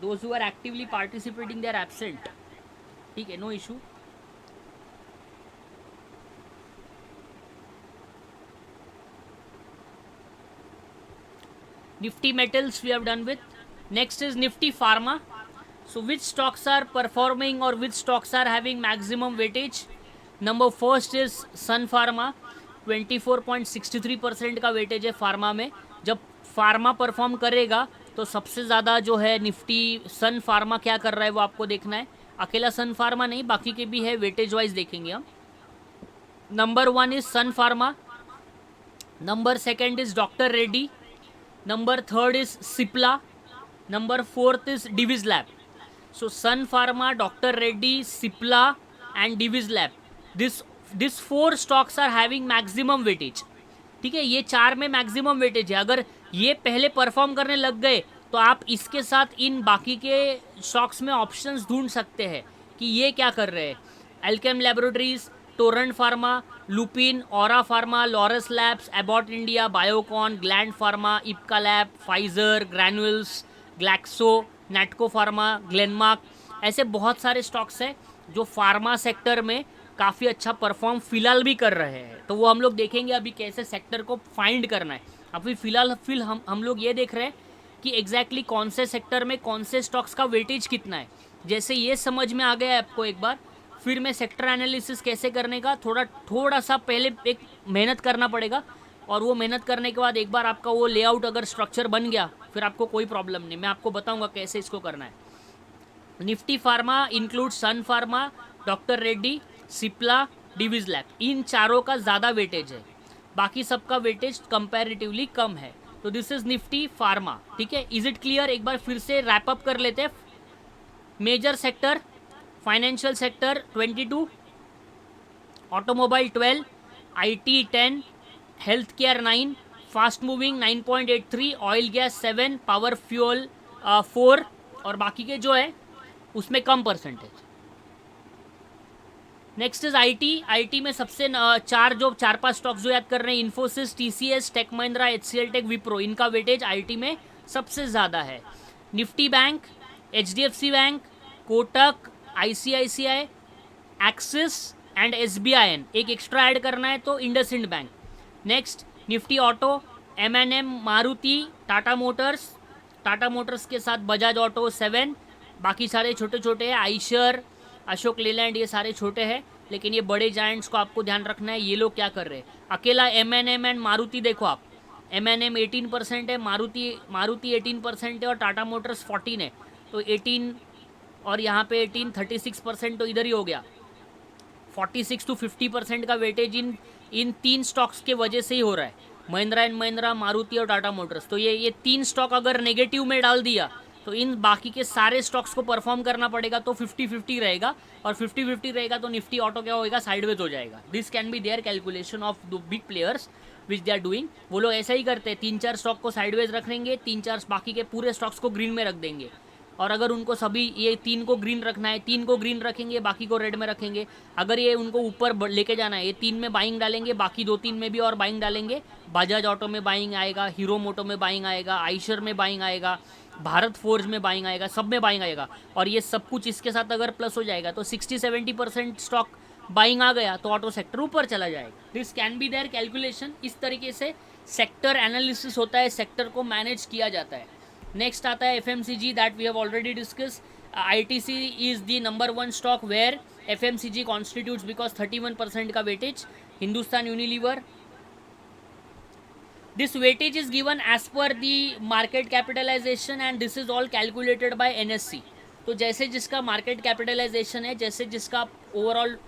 S1: Those who are actively participating, they are absent. ठीक है, no issue. Nifty metals we have done with. Next is Nifty pharma. So which stocks are performing or which stocks are having maximum weightage? Number first is Sun Pharma. 24.63% का weightage है pharma में. जब pharma perform करेगा तो सबसे ज़्यादा जो है निफ्टी सन फार्मा क्या कर रहा है वो आपको देखना है. अकेला सन फार्मा नहीं, बाकी के भी है, वेटेज वाइज देखेंगे हम. Number 1 is sun pharma, number 2 is doctor Reddy, number 3 is Cipla, number 4 is Divi's lab. So sun pharma, doctor Reddy, Cipla and Divi's lab, this this 4 stocks are having maximum weightage, ठीक है, ये 4 में मैक्सिमम वेटेज है। अगर ये पहले परफॉर्म करने लग गए तो आप इसके साथ इन बाकी के स्टॉक्स में ऑप्शंस ढूंढ सकते हैं कि ये क्या कर रहे हैं। Alkem laboratories, Torrent pharma, Lupin, Auro pharma, Laurus labs, Abbott India, Biocon, Gland pharma, Ipca lab, Pfizer, Granules, Glaxo, Natco pharma, Glenmark, ऐसे बहुत सारे स्टॉक्स हैं जो फार्मा सेक्टर में काफ़ी अच्छा परफॉर्म फिलहाल भी कर रहे हैं। तो वो हम लोग देखेंगे अभी कैसे सेक्टर को फाइंड करना है। अभी फिलहाल हम लोग ये देख रहे हैं कि एग्जैक्टली कौन से सेक्टर में कौन से स्टॉक्स का वेटेज कितना है। जैसे ये समझ में आ गया है आपको एक बार, फिर मैं सेक्टर एनालिसिस कैसे करने का थोड़ा सा पहले एक मेहनत करना पड़ेगा, और वो मेहनत करने के बाद एक बार आपका वो लेआउट अगर स्ट्रक्चर बन गया फिर आपको कोई प्रॉब्लम नहीं। मैं आपको बताऊंगा कैसे इसको करना है। Nifty pharma include Sun pharma, doctor Reddy, Cipla, Divi's lab, इन चारों का ज़्यादा वेटेज है, बाकी सबका वेटेज कंपैरेटिवली कम है। तो दिस इज निफ्टी फार्मा, ठीक है। Is it clear? एक बार फिर से रैप अप कर लेते हैं। Major sector, financial sector 22, automobile 12, IT 10, health care 9, fast moving 9.83, oil gas 7, power fuel 4, और बाकी के जो है उसमें कम परसेंटेज। नेक्स्ट इज आईटी में सबसे चार पांच स्टॉक्स जो याद कर रहे हैं, Infosys, TCS, Tech Mahindra, HCL Tech, Wipro, इनका वेटेज आईटी में सबसे ज़्यादा है। Nifty bank, HDFC bank, Kotak, ICICI, Axis and SBIN, एक एक्स्ट्रा ऐड करना है तो IndusInd bank. Next Nifty auto, MNM, Maruti, Tata Motors के साथ बजाज ऑटो 7, बाकी सारे छोटे छोटे हैं, आइशर, अशोक लेलैंड, ये सारे छोटे हैं, लेकिन ये बड़े जायंट्स को आपको ध्यान रखना है। ये लोग क्या कर रहे हैं, अकेला एमएनएम एंड मारुति देखो आप, एमएनएम 18% है, मारुति 18% है, और टाटा मोटर्स 14 है। तो 18 और यहाँ पे 18, 36% तो इधर ही हो गया। 46 to 50% का वेटेज इन 3 स्टॉक्स के वजह से ही हो रहा है, महिंद्रा एंड महिंद्रा, मारुति और टाटा मोटर्स। तो ये 3 स्टॉक अगर नेगेटिव में डाल दिया तो इन बाकी के सारे स्टॉक्स को परफॉर्म करना पड़ेगा, तो 50-50 रहेगा, और 50-50 रहेगा तो निफ्टी ऑटो क्या होगा, साइडवेज हो जाएगा। This can be there calculation of the big players which they are doing. वो लोग ऐसा ही करते हैं, 3-4 स्टॉक को साइडवेज रखेंगे, 3-4 बाकी के पूरे स्टॉक्स को ग्रीन में रख देंगे। और अगर उनको सभी ये 3 को ग्रीन रखना है, 3 को ग्रीन रखेंगे, बाकी को रेड में रखेंगे। अगर ये उनको ऊपर लेके जाना है, ये 3 में बाइंग डालेंगे, बाकी 2-3 में भी और बाइंग डालेंगे। बजाज ऑटो में बाइंग आएगा, हीरो मोटो में बाइंग आएगा, आइशर में बाइंग आएगा, भारत फोर्ज में बाइंग आएगा, सब में बाइंग आएगा। और ये सब कुछ इसके साथ अगर प्लस हो जाएगा तो 60-70% स्टॉक बाइंग आ गया तो ऑटो सेक्टर ऊपर चला जाएगा। This can be there calculation. इस तरीके से सेक्टर एनालिसिस होता है, सेक्टर को मैनेज किया जाता है। नेक्स्ट आता है FMCG, that we have already discuss. ITC is the number 1 stock where FMCG constitutes because 31% का वेटेज। Hindustan Unilever, this weightage is given as per the market capitalization and this is all calculated by NSE। तो जैसे जिसका market capitalisation है, जैसे जिसका overall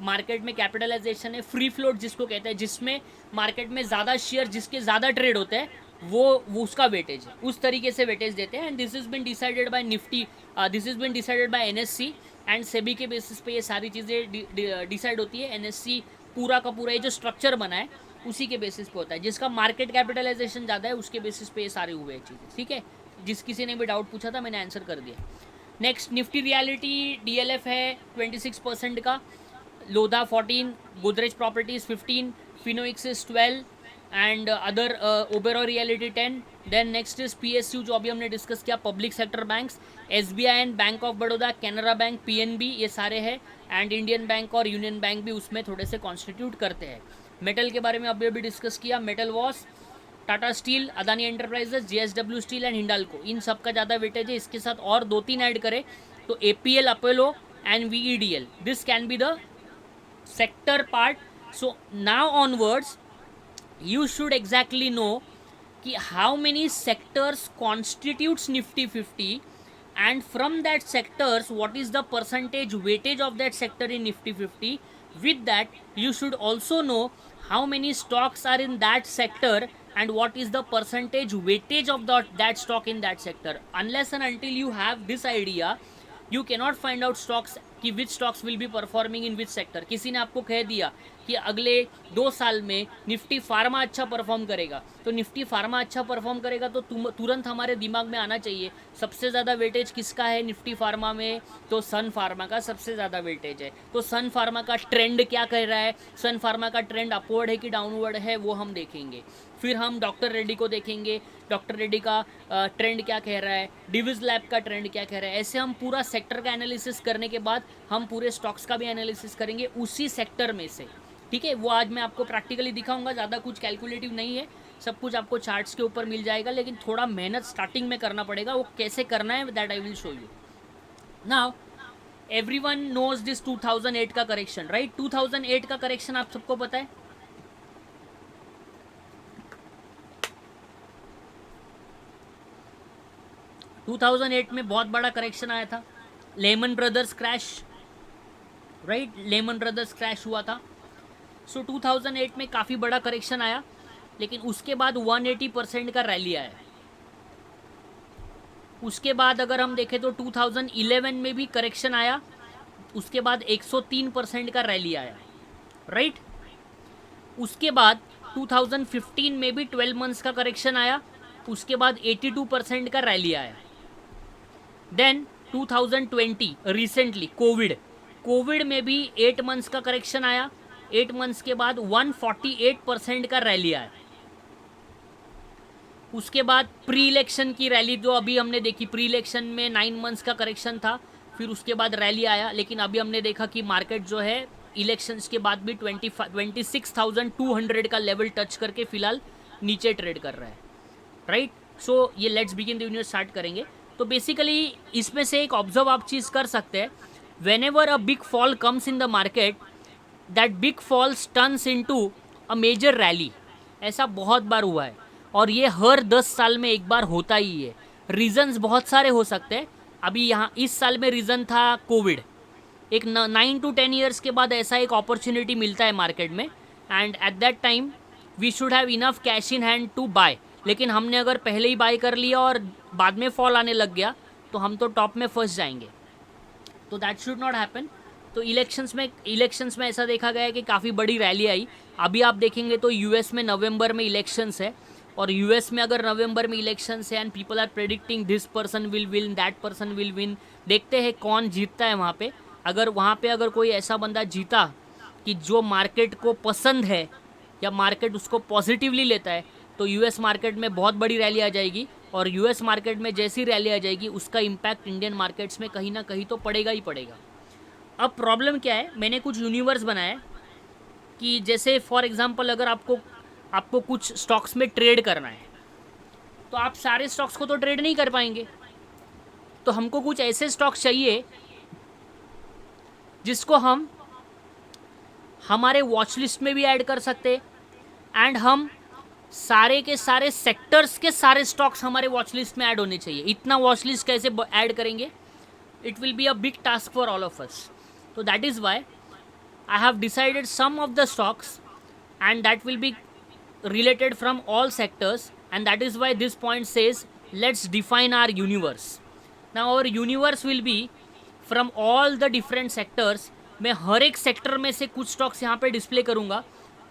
S1: market में capitalisation है, फ्री फ्लोट जिसको कहते हैं, जिसमें मार्केट में ज़्यादा शेयर जिसके ज़्यादा ट्रेड होते हैं, वो उसका वेटेज है, उस तरीके से वेटेज देते हैं। And this is been decided by Nifty, this is been decided by NSC and SEBI के बेसिस पे ये सारी चीज़ें डिसाइड होती है। एनएससी पूरा का पूरा ये जो स्ट्रक्चर बना है उसी के बेसिस पे होता है, जिसका मार्केट कैपिटलाइजेशन ज़्यादा है उसके बेसिस पे ये सारे हुए हैं चीज़ें, ठीक है। जिस किसी ने भी डाउट पूछा था मैंने आंसर कर दिया। नेक्स्ट निफ्टी रियलिटी डीएलएफ है 26% का, Lodha 14, Godrej properties 15, Phoenix 12 and other Oberoi reality 10। Then next is PSU जो अभी हमने डिस्कस किया, public sector banks, SBI and bank of Baroda, Canara bank, PNB, ये सारे हैं। एंड इंडियन बैंक और यूनियन बैंक भी उसमें थोड़े से कॉन्स्टिट्यूट करते हैं। मेटल के बारे में अभी डिस्कस किया, metal was, Tata steel, Adani enterprises, JSW steel and Hindalco, इन सब का ज़्यादा वेटेज है। इसके साथ और 2-3 ऐड करें तो APL, Apollo and VEDL, this can be the sector part. So now onwards you should exactly know कि how many sectors constitutes Nifty 50 and from that sectors what is the percentage weightage of that sector in Nifty 50. With that you should also know how many stocks are in that sector and what is the percentage weightage of that stock in that sector. Unless and until you have this idea you cannot find out stocks कि which stocks will be performing in which sector. किसी ने आपको कह दिया कि अगले 2 साल में निफ्टी फार्मा अच्छा परफॉर्म करेगा, तो निफ्टी फार्मा अच्छा परफॉर्म करेगा तो तुरंत हमारे दिमाग में आना चाहिए सबसे ज़्यादा वेटेज किसका है निफ्टी फार्मा में, तो सन फार्मा का सबसे ज़्यादा वेटेज है। तो सन फार्मा का ट्रेंड क्या कह रहा है, सन फार्मा का ट्रेंड अपवर्ड है कि डाउनवर्ड है, वो हम देखेंगे। फिर हम डॉक्टर रेड्डी को देखेंगे, डॉक्टर रेड्डी का ट्रेंड क्या कह रहा है, डिविज लैब का ट्रेंड क्या कह रहा है। ऐसे हम पूरा सेक्टर का एनालिसिस करने के बाद हम पूरे स्टॉक्स का भी एनालिसिस करेंगे उसी सेक्टर में से, ठीक है। वो आज मैं आपको प्रैक्टिकली दिखाऊंगा, ज़्यादा कुछ कैलकुलेटिव नहीं है, सब कुछ आपको चार्ट्स के ऊपर मिल जाएगा, लेकिन थोड़ा मेहनत स्टार्टिंग में करना पड़ेगा। वो कैसे करना है that I will show you. Now everyone knows this 2008 का करेक्शन, राइट। 2008 का करेक्शन आप सबको पता है। टू 2008 में बहुत बड़ा करेक्शन आया था, Lehman Brothers crash, right, Lehman Brothers crash हुआ था। सो 2008 में काफ़ी बड़ा करेक्शन आया, लेकिन उसके बाद 180% का रैली आया। उसके बाद अगर हम देखें तो 2011 में भी करेक्शन आया, उसके बाद 103% का रैली आया, राइट। उसके बाद 2015 में भी 12 मंथ्स का करेक्शन आया, उसके बाद 82% का रैली आया। देन 2020 रिसेंटली कोविड में भी 8 मंथ्स का करेक्शन आया, 8 मंथ्स के बाद 148% का रैली आया। उसके बाद प्री इलेक्शन की रैली जो अभी हमने देखी, प्री इलेक्शन में 9 मंथ्स का करेक्शन था, फिर उसके बाद रैली आया, लेकिन अभी हमने देखा कि मार्केट जो है इलेक्शंस के बाद भी 26,200 का लेवल टच करके फिलहाल नीचे ट्रेड कर रहा है, राइट। सो ये let's begin the video start करेंगे। तो बेसिकली इसमें से एक ऑब्जर्व आप चीज़ कर सकते हैं, whenever a big fall comes in the market, that big falls turns into a major rally. ऐसा बहुत बार हुआ है और ये हर 10 साल में एक बार होता ही है। रीजंस बहुत सारे हो सकते हैं। अभी यहाँ इस साल में रीज़न था कोविड। एक 9 to 10 ईयर्स के बाद ऐसा एक अपॉर्चुनिटी मिलता है मार्केट में, and at that time we should have enough cash in hand to buy. लेकिन हमने अगर पहले ही बाय कर लिया और बाद में फॉल आने लग गया तो हम तो टॉप में फंस जाएंगे, तो दैट शुड नॉट हैपन। तो इलेक्शंस में ऐसा देखा गया है कि काफ़ी बड़ी रैली आई। अभी आप देखेंगे तो यूएस में नवंबर में इलेक्शंस है, और यूएस में अगर नवंबर में इलेक्शंस है and people are predicting this person will win, that person will win, देखते हैं कौन जीतता है वहाँ पे। अगर वहाँ पे अगर कोई ऐसा बंदा जीता कि जो मार्केट को पसंद है या मार्केट उसको पॉजिटिवली लेता है, तो यूएस मार्केट में बहुत बड़ी रैली आ जाएगी, और यूएस मार्केट में जैसी रैली आ जाएगी उसका इम्पैक्ट इंडियन मार्केट्स में कहीं ना कहीं तो पड़ेगा ही पड़ेगा। अब प्रॉब्लम क्या है, मैंने कुछ यूनिवर्स बनाया कि जैसे फॉर एग्जांपल अगर आपको कुछ स्टॉक्स में ट्रेड करना है, तो आप सारे स्टॉक्स को तो ट्रेड नहीं कर पाएंगे, तो हमको कुछ ऐसे स्टॉक्स चाहिए जिसको हम हमारे वॉच लिस्ट में भी ऐड कर सकते, एंड हम सारे के सारे सेक्टर्स के सारे स्टॉक्स हमारे वॉच लिस्ट में ऐड होने चाहिए। इतना वॉच लिस्ट कैसे ऐड करेंगे, it will be a big task for all of us. तो that is why I have decided some of the stocks and that will be related from all sectors, and that is why this point says let's define our universe. Now our universe will be from all the different sectors. मैं हर एक sector में से कुछ stocks यहाँ पे display करूँगा,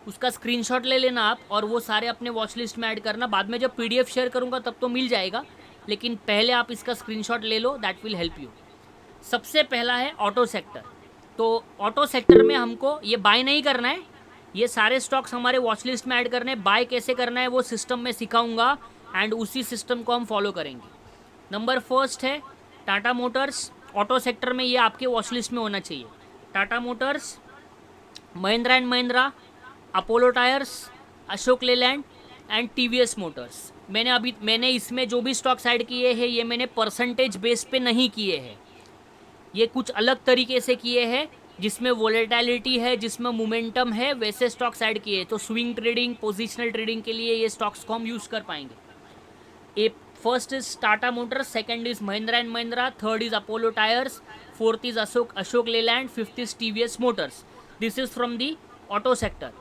S1: उसका screenshot ले लेना आप और वो सारे अपने वॉच लिस्ट में ऐड करना। बाद में जब PDF शेयर करूँगा तब तो मिल जाएगा, लेकिन पहले आप इसका स्क्रीनशॉट ले लो, दैट विल हेल्प यू। सबसे पहला है ऑटो सेक्टर। तो ऑटो सेक्टर में हमको ये बाय नहीं करना है, ये सारे स्टॉक्स हमारे वॉच लिस्ट में ऐड करने। बाय कैसे करना है वो सिस्टम में सिखाऊंगा, एंड उसी सिस्टम को हम फॉलो करेंगे। नंबर फर्स्ट है टाटा मोटर्स। ऑटो सेक्टर में ये आपके वॉच लिस्ट में होना चाहिए। Tata Motors, Mahindra and Mahindra, Apollo tyres, Ashok Leyland and TVS Motors. मैंने इसमें जो भी स्टॉक्स ऐड किए हैं ये मैंने परसेंटेज बेस पे नहीं किए हैं, ये कुछ अलग तरीके से किए हैं जिसमें वोलेटिलिटी है, जिसमें मोमेंटम है, वैसे स्टॉक्स ऐड किए। तो स्विंग ट्रेडिंग, पोजिशनल ट्रेडिंग के लिए ये स्टॉक्स को हम यूज़ कर पाएंगे। First is Tata motors, second is Mahindra and Mahindra, third is Apollo tyres, fourth is Ashok Leyland, fifth is TVS motors. This is from the auto sector.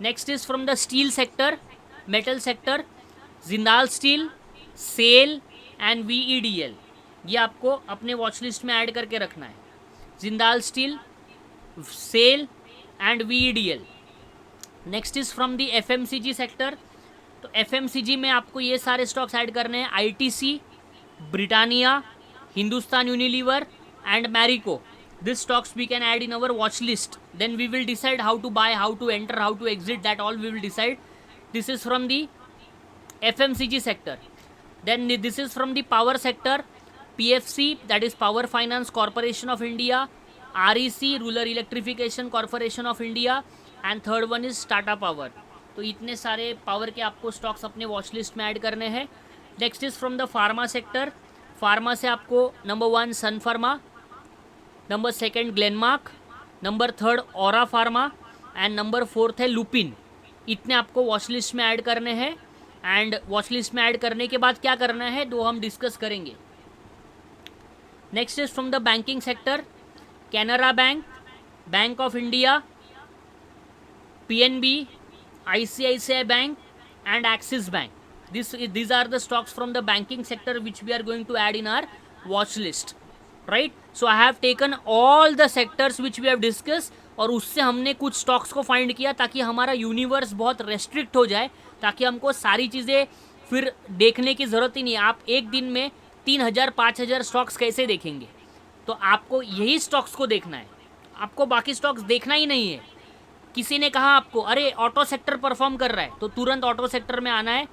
S1: Next is from the steel sector, metal sector, Jindal steel, SAIL and VEDL। ये आपको अपने watch list में add करके रखना है। Jindal steel, SAIL and VEDL। Next is from the FMCG sector. तो FMCG में आपको ये सारे स्टॉक्स ऐड करने हैं, ITC, Britannia, Hindustan Unilever and Marico. These stocks we can add in our watch list. Then we will decide how to buy, how to enter, how to exit. That all we will decide. This is from the FMCG sector. Then this is from the power sector. PFC, that is Power Finance Corporation of India. REC, Rural Electrification Corporation of India. And third one is Tata Power. तो इतने सारे power के आपको stocks अपने watch list में add करने हैं। Next is from the pharma sector. Pharma से आपको number 1 sun pharma, number 2 Glenmark, number 3 ऑरा फार्मा एंड नंबर 4 है लुपिन। इतने आपको वॉच लिस्ट में ऐड करने हैं। एंड वॉच लिस्ट में ऐड करने के बाद क्या करना है दो हम डिस्कस करेंगे। Next is from the banking sector. Canara bank, bank of India, PNB, ICICI bank and Axis Bank. These are the stocks from the banking sector which we are going to add in our watch list, right? So I have taken all the sectors which we have discussed और उससे हमने कुछ stocks को find किया ताकि हमारा universe बहुत restrict हो जाए, ताकि हमको सारी चीज़ें फिर देखने की ज़रूरत ही नहीं है। आप एक दिन में 3000 5000 स्टॉक्स कैसे देखेंगे? तो आपको यही स्टॉक्स को देखना है, आपको बाकी स्टॉक्स देखना ही नहीं है। किसी ने कहा आपको अरे ऑटो सेक्टर परफॉर्म कर रहा है तो तुरंत ऑटो सेक्टर में आना है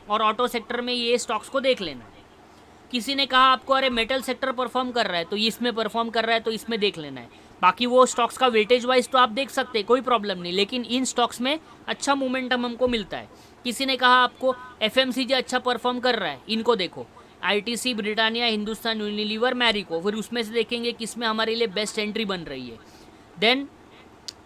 S1: और ऑटो सेक्टर में ये स्टॉक्स को देख लेना है। किसी ने कहा आपको अरे मेटल सेक्टर परफॉर्म कर रहा है तो इसमें परफॉर्म कर रहा है तो इसमें देख लेना है। बाकी वो स्टॉक्स का वेटेज वाइज तो आप देख सकते हैं, कोई प्रॉब्लम नहीं, लेकिन इन स्टॉक्स में अच्छा मोमेंटम हमको मिलता है। किसी ने कहा आपको FMCG अच्छा परफॉर्म कर रहा है, इनको देखो, ITC, Britannia, Hindustan Unilever, Marico, फिर उसमें से देखेंगे किसमें हमारे लिए बेस्ट एंट्री बन रही है। देन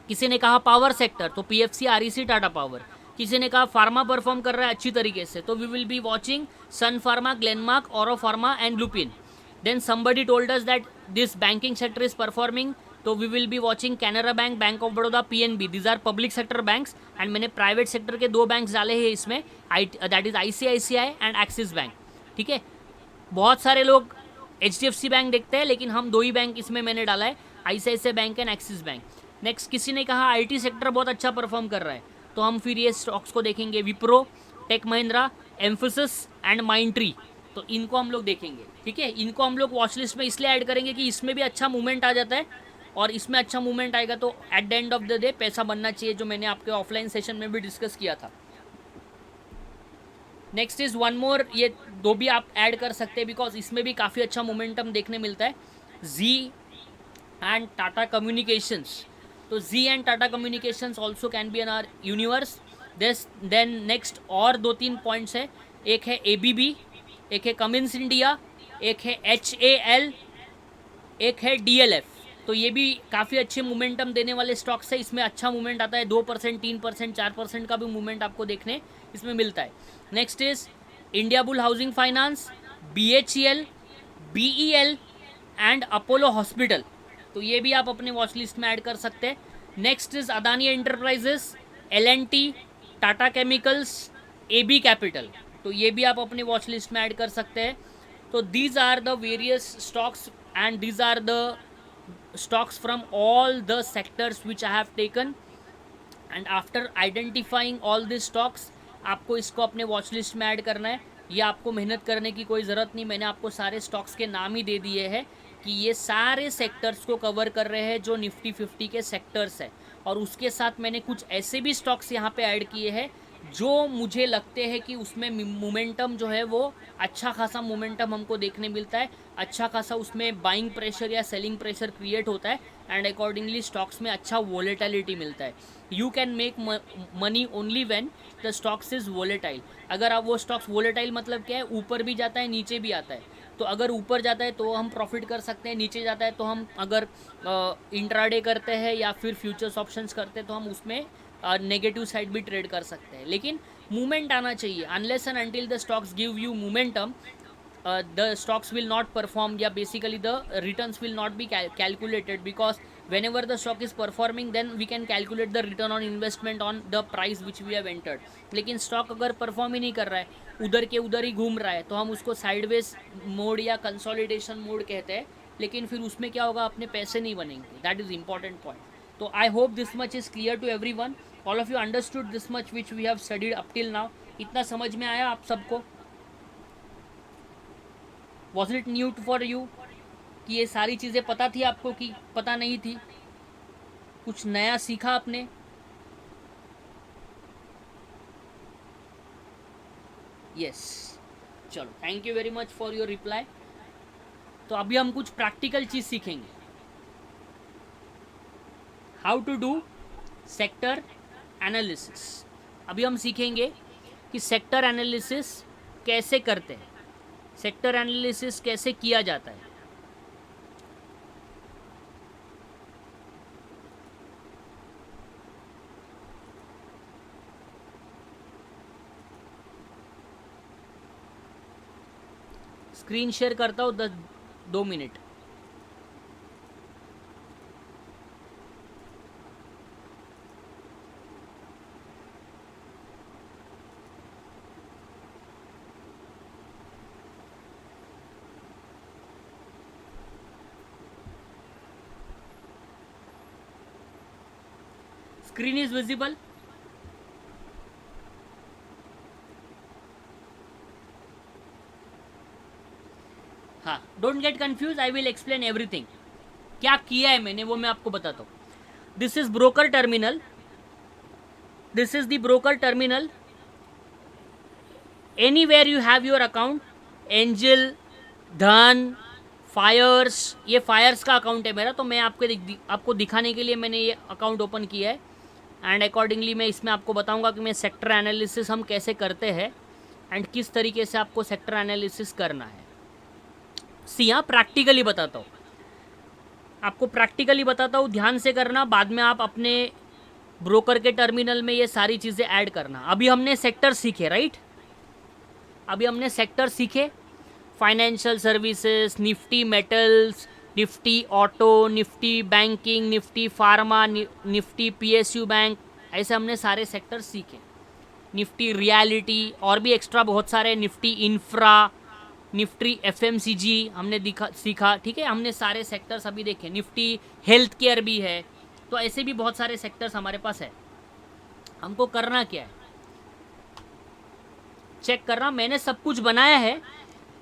S1: किसी ने कहा पावर सेक्टर तो PFC, REC, टाटा पावर। किसी ने कहा फार्मा परफॉर्म कर रहा है अच्छी तरीके से तो we will be watching Sun pharma, Glenmark, Auro pharma and Lupin. Then somebody told us that this banking sector is performing तो we will be watching Canara bank, bank of Baroda, PNB। These are public sector banks and मैंने private sector के 2 banks डाले हैं इसमें, that is ICICI and Axis bank. ठीक है, बहुत सारे लोग HDFC बैंक देखते हैं लेकिन हम 2 ही बैंक इसमें मैंने डाला है, ICICI bank and Axis bank. Next किसी ने कहा IT सेक्टर बहुत अच्छा परफॉर्म कर रहा है तो हम फिर ये स्टॉक्स को देखेंगे, Wipro, tech Mahindra, Mphasis and Mindtree. तो इनको हम लोग देखेंगे। ठीक है, इनको हम लोग वॉच लिस्ट में इसलिए ऐड करेंगे कि इसमें भी अच्छा मूवमेंट आ जाता है और इसमें अच्छा मूवमेंट आएगा तो at the end of the day पैसा बनना चाहिए, जो मैंने आपके ऑफलाइन सेशन में भी डिस्कस किया था। नेक्स्ट इज वन मोर, ये 2 भी आप ऐड कर सकते हैं बिकॉज इसमें भी काफ़ी अच्छा मोमेंटम देखने मिलता है, जी एंड टाटा कम्युनिकेशंस। तो जी and Tata communications also can be an R universe. Then next और 2-3 पॉइंट्स है, एक है ABB, एक है कमिंस इंडिया, एक है HAL, एक है DLF। तो ये भी काफ़ी अच्छे मोमेंटम देने वाले स्टॉक्स है, इसमें अच्छा मूवमेंट आता है, 2%, 3%, 4% का भी मूवमेंट आपको देखने इसमें मिलता है। Next is India bull housing finance, BHEL, BEL and Apollo hospital. तो ये भी आप अपने वॉच लिस्ट में ऐड कर सकते हैं। Next is Adani enterprises, L&T, Tata chemicals, AB capital. तो ये भी आप अपने वॉच लिस्ट में ऐड कर सकते हैं। तो these are the various stocks and these are the stocks from all the sectors which I have taken, and after identifying all these stocks आपको इसको अपने वॉच लिस्ट में ऐड करना है। ये आपको मेहनत करने की कोई ज़रूरत नहीं, मैंने आपको सारे स्टॉक्स के नाम ही दे दिए हैं कि ये सारे सेक्टर्स को कवर कर रहे हैं जो निफ्टी 50 के सेक्टर्स है। और उसके साथ मैंने कुछ ऐसे भी स्टॉक्स यहाँ पे ऐड किए हैं जो मुझे लगते हैं कि उसमें मोमेंटम जो है वो अच्छा खासा मोमेंटम हमको देखने मिलता है, अच्छा खासा उसमें बाइंग प्रेशर या सेलिंग प्रेशर क्रिएट होता है एंड अकॉर्डिंगली स्टॉक्स में अच्छा वोलेटिलिटी मिलता है। You can make money only when the stocks is volatile. अगर आप वो स्टॉक्स वोलेटाइल मतलब क्या है, ऊपर भी जाता है नीचे भी आता है। तो अगर ऊपर जाता है तो हम प्रॉफिट कर सकते हैं, नीचे जाता है तो हम अगर इंट्राडे करते हैं या फिर फ्यूचर्स ऑप्शंस करते हैं तो हम उसमें नेगेटिव साइड भी ट्रेड कर सकते हैं। लेकिन मूवमेंट आना चाहिए, unless and until the stocks give you momentum the stocks will not perform, या basically the returns will not be calculated because whenever the stock is performing then we can calculate the return on investment on the price which we have entered. लेकिन stock अगर perform ही नहीं कर रहा है, उधर के उधर ही घूम रहा है, तो हम उसको साइडवेज मोड या कंसोलिडेशन मोड कहते हैं, लेकिन फिर उसमें क्या होगा, अपने पैसे नहीं बनेंगे. That is important point. तो I hope this much is clear to everyone. All of you understood this much which we have studied up till now. इतना समझ में आया आप सबको? Was it new for you कि ये सारी चीज़ें पता थी आपको कि पता नहीं थी? कुछ नया सीखा आपने? यस. चलो, thank you very much for your reply. तो अभी हम कुछ प्रैक्टिकल चीज़ सीखेंगे. How to do sector analysis. अभी हम सीखेंगे कि सेक्टर एनालिसिस कैसे करते हैं, सेक्टर एनालिसिस कैसे किया जाता है. स्क्रीन शेयर करता हूँ 2 मिनट. Screen is visible. हाँ, don't get confuse, I will explain everything. क्या किया है मैंने वो मैं आपको बताता हूँ. This is broker terminal. This is the broker terminal. Anywhere you have your account, Angel, Dhan, Fyers, ये फायर्स का अकाउंट है मेरा, तो मैं आपको दिखाने के लिए मैंने ये अकाउंट ओपन किया है. एंड अकॉर्डिंगली मैं इसमें आपको बताऊंगा कि मैं सेक्टर एनालिसिस हम कैसे करते हैं एंड किस तरीके से आपको सेक्टर एनालिसिस करना है. यहाँ प्रैक्टिकली बताता हूँ, आपको प्रैक्टिकली बताता हूँ, ध्यान से करना. बाद में आप अपने ब्रोकर के टर्मिनल में ये सारी चीज़ें ऐड करना. अभी हमने सेक्टर सीखे, राइट? अभी हमने सेक्टर सीखे. Financial services, Nifty metals, Nifty auto, Nifty banking, Nifty pharma, Nifty PSU bank, ऐसे हमने सारे सेक्टर सीखे. निफ्टी रियलिटी और भी एक्स्ट्रा बहुत सारे, निफ्टी इंफ्रा, निफ्टी एफएमसीजी हमने सीखा. ठीक है, हमने सारे सेक्टर्स अभी देखे. निफ्टी हेल्थ केयर भी है. तो ऐसे भी बहुत सारे सेक्टर्स हमारे पास है. हमको करना क्या है, चेक करना. मैंने सब कुछ बनाया है,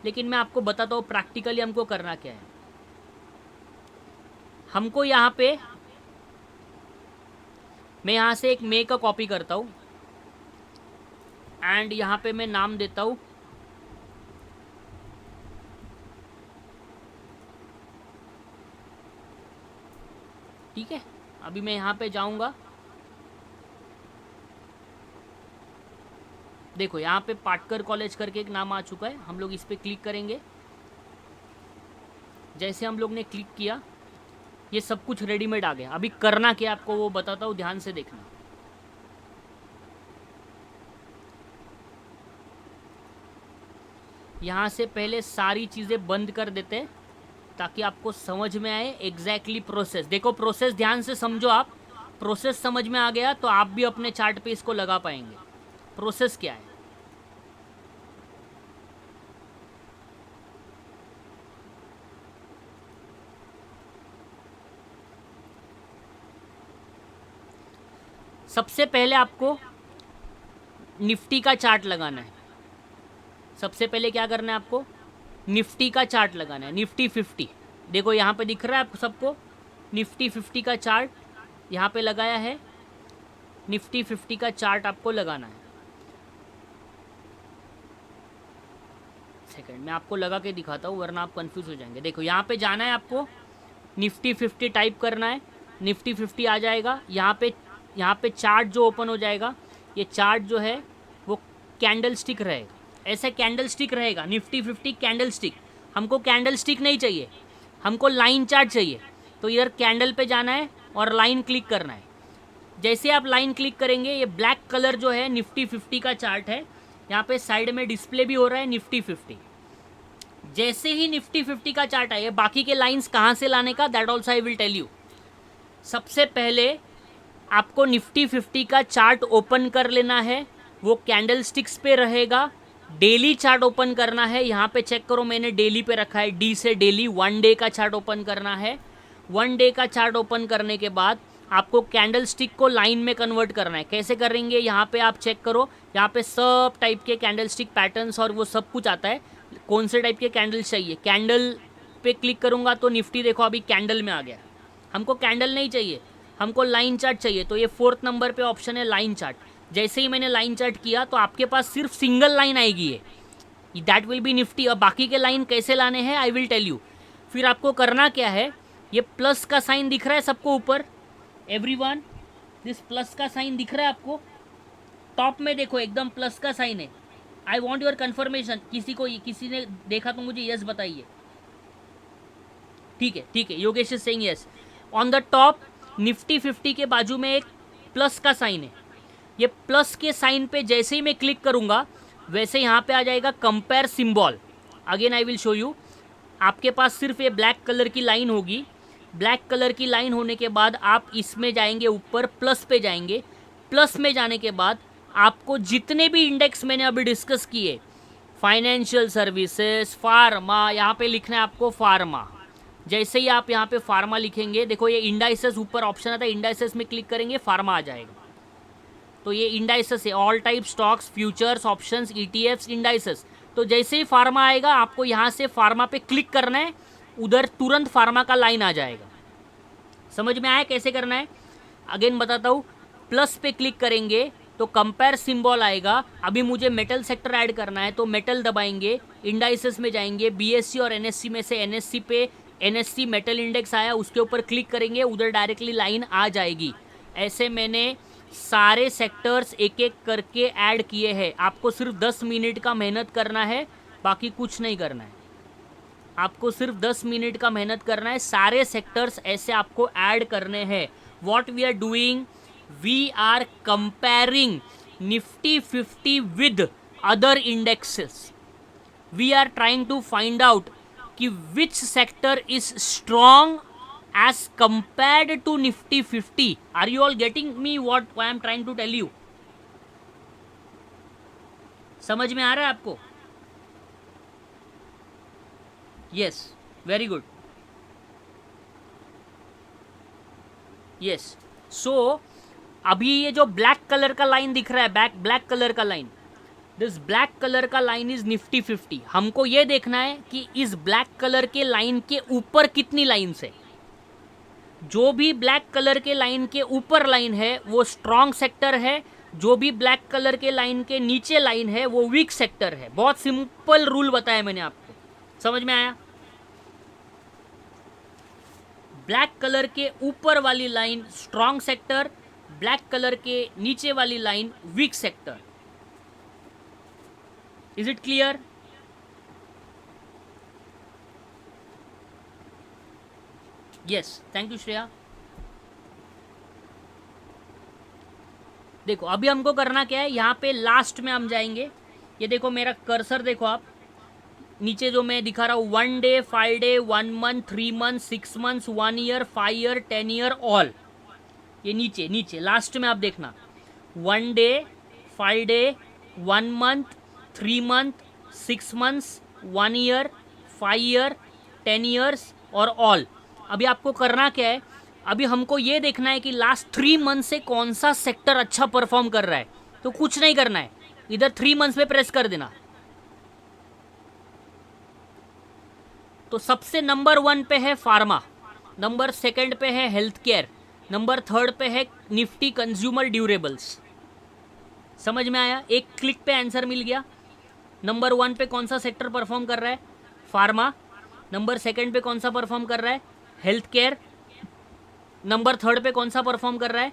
S1: लेकिन मैं आपको बताता हूँ प्रैक्टिकली हमको करना क्या है. हमको यहाँ पे, मैं यहाँ से एक मे का कॉपी करता हूँ एंड यहाँ पे मैं नाम देता हूँ ठीक है. अभी मैं यहाँ पे जाऊँगा. देखो यहाँ पे पाटकर कॉलेज करके एक नाम आ चुका है. हम लोग इस पर क्लिक करेंगे. जैसे हम लोग ने क्लिक किया, ये सब कुछ रेडीमेड आ गया. अभी करना क्या आपको वो बताता हूँ, ध्यान से देखना. यहाँ से पहले सारी चीज़ें बंद कर देते हैं ताकि आपको समझ में आए एग्जैक्टली प्रोसेस. देखो प्रोसेस ध्यान से समझो. आप प्रोसेस समझ में आ गया तो आप भी अपने चार्ट पे इसको लगा पाएंगे. प्रोसेस क्या है, सबसे पहले आपको निफ्टी का चार्ट लगाना है. सबसे पहले क्या करना है, आपको निफ्टी का चार्ट लगाना है. निफ्टी 50, देखो यहाँ पे दिख रहा है आपको सबको. निफ्टी 50 का चार्ट यहाँ पे लगाया है. निफ्टी 50 का चार्ट आपको लगाना है. सेकंड मैं आपको लगा के दिखाता हूँ, वरना आप कंफ्यूज हो जाएंगे. देखो यहाँ पे जाना है आपको, निफ्टी 50 टाइप करना है. निफ्टी 50 आ जाएगा. यहाँ पे चार्ट जो ओपन हो जाएगा, ये चार्ट जो है वो कैंडल स्टिक रहेगा. ऐसे कैंडल स्टिक रहेगा. Nifty 50 candle stick. हमको कैंडल स्टिक नहीं चाहिए, हमको लाइन चार्ट चाहिए. तो इधर कैंडल पे जाना है और लाइन क्लिक करना है. जैसे आप लाइन क्लिक करेंगे, ये ब्लैक कलर जो है निफ्टी 50 का चार्ट है. यहाँ पे साइड में डिस्प्ले भी हो रहा है निफ्टी 50. जैसे ही निफ्टी 50 का चार्ट आए, बाकी के लाइंस कहाँ से लाने का, that also I will tell you. सबसे पहले आपको निफ्टी 50 का चार्ट ओपन कर लेना है, वो कैंडल स्टिक्स पे रहेगा। डेली चार्ट ओपन करना है, यहाँ पे चेक करो मैंने डेली पे रखा है, डी से डेली 1 डे का चार्ट ओपन करना है। 1 डे का चार्ट ओपन करने के बाद आपको कैंडल स्टिक को लाइन में कन्वर्ट करना है। कैसे करेंगे, यहाँ पे आप चेक करो, यहाँ पे सब टाइप के कैंडल स्टिक पैटर्न्स और वो सब कुछ आता है, कौन से टाइप के कैंडल चाहिए। कैंडल पे क्लिक करूँगा तो निफ्टी देखो अभी कैंडल में आ गया। हमको कैंडल नहीं चाहिए, हमको लाइन चार्ट चाहिए, तो ये 4th नंबर पे ऑप्शन है लाइन चार्ट। जैसे ही मैंने लाइन चार्ट किया तो आपके पास सिर्फ सिंगल लाइन आएगी, ये दैट विल बी निफ्टी। अब बाकी के लाइन कैसे लाने हैं आई विल टेल यू। फिर आपको करना क्या है, ये प्लस का साइन दिख रहा है सबको ऊपर, एवरीवन दिस प्लस का साइन दिख रहा है आपको, टॉप में देखो एकदम प्लस का साइन है। आई वॉन्ट योर कन्फर्मेशन, किसी ने देखा तो मुझे यस बताइए। ठीक है, Yogesh is saying yes. On the top Nifty 50 के बाजू में एक प्लस का साइन है, ये प्लस के साइन पे जैसे ही मैं क्लिक करूंगा वैसे यहाँ पे आ जाएगा compare symbol. Again I will show you. आपके पास सिर्फ ये ब्लैक कलर की लाइन होगी, ब्लैक कलर की लाइन होने के बाद आप इसमें जाएंगे, ऊपर प्लस पे जाएंगे। प्लस में जाने के बाद आपको जितने भी इंडेक्स मैंने अभी डिस्कस किए, फाइनेंशियल सर्विसेज, फार्मा, यहाँ पे लिखना है आपको फार्मा। जैसे ही आप यहाँ पे फार्मा लिखेंगे, देखो ये इंडाइसेस ऊपर ऑप्शन आता है, इंडाइसेस में क्लिक करेंगे फार्मा आ जाएगा। तो ये इंडाइसेस है, all type stocks, futures, options, ETFs, indices. तो जैसे ही फार्मा आएगा आपको यहाँ से फार्मा पे क्लिक करना है, उधर तुरंत फार्मा का लाइन आ जाएगा। समझ में आया कैसे करना है? अगेन बताता हूँ, प्लस पे क्लिक करेंगे तो कंपेयर सिंबल आएगा। अभी मुझे मेटल सेक्टर ऐड करना है तो मेटल दबाएंगे, इंडाइसेस में जाएंगे, बीएससी और एनएससी में से एनएससी पे एनएससी मेटल इंडेक्स आया, उसके ऊपर क्लिक करेंगे, उधर डायरेक्टली लाइन आ जाएगी। ऐसे मैंने सारे सेक्टर्स एक एक करके ऐड किए हैं। आपको सिर्फ 10 मिनट का मेहनत करना है, बाकी कुछ नहीं करना है। आपको सिर्फ 10 मिनट का मेहनत करना है, सारे सेक्टर्स ऐसे आपको ऐड करने हैं। What we are doing, we are comparing Nifty 50 with other indexes. We are trying to find out कि which sector is strong as compared to Nifty 50. Are you all getting me what I am trying to tell you? समझ में आ रहा है आपको? Yes, very good. Yes. So अभी ये जो black colour का लाइन दिख रहा है, ब्लैक कलर का लाइन, दिस ब्लैक कलर का लाइन इज निफ्टी 50। हमको ये देखना है कि इस ब्लैक कलर के लाइन के ऊपर कितनी लाइन्स है। जो भी ब्लैक कलर के लाइन के ऊपर लाइन है वो स्ट्रॉन्ग सेक्टर है, जो भी ब्लैक कलर के लाइन के नीचे लाइन है वो वीक सेक्टर है। बहुत सिंपल रूल बताया मैंने आपको, समझ में आया? ब्लैक कलर के ऊपर वाली line strong sector, black colour के नीचे वाली line weak sector. Is it clear? Yes, thank you Shreya. देखो अभी हमको करना क्या है, यहाँ पे लास्ट में हम जाएंगे। ये देखो मेरा कर्सर देखो आप, नीचे जो मैं दिखा रहा हूँ 1 day, 5 day, 1 month, 3 month, 6 months, 1 year, 5 year, 10 year, all. ये नीचे लास्ट में आप देखना 1 day, 5 day, 1 month, 3 month, 6 months, 1 year, 5 year, 10 years और ऑल। अभी आपको करना क्या है, अभी हमको ये देखना है कि लास्ट 3 मंथ से कौन सा सेक्टर अच्छा परफॉर्म कर रहा है। तो कुछ नहीं करना है, इधर 3 मंथ्स पे प्रेस कर देना। तो सबसे नंबर 1 पे है फार्मा, नंबर 2 पे है हेल्थ केयर, नंबर 3 पे है निफ्टी कंज्यूमर ड्यूरेबल्स। समझ में आया? एक क्लिक पे आंसर मिल गया। नंबर 1 पे कौन सा सेक्टर परफॉर्म कर रहा है, फार्मा। नंबर 2 पे कौन सा परफॉर्म कर रहा है, हेल्थ केयर। नंबर 3 पे कौन सा परफॉर्म कर रहा है,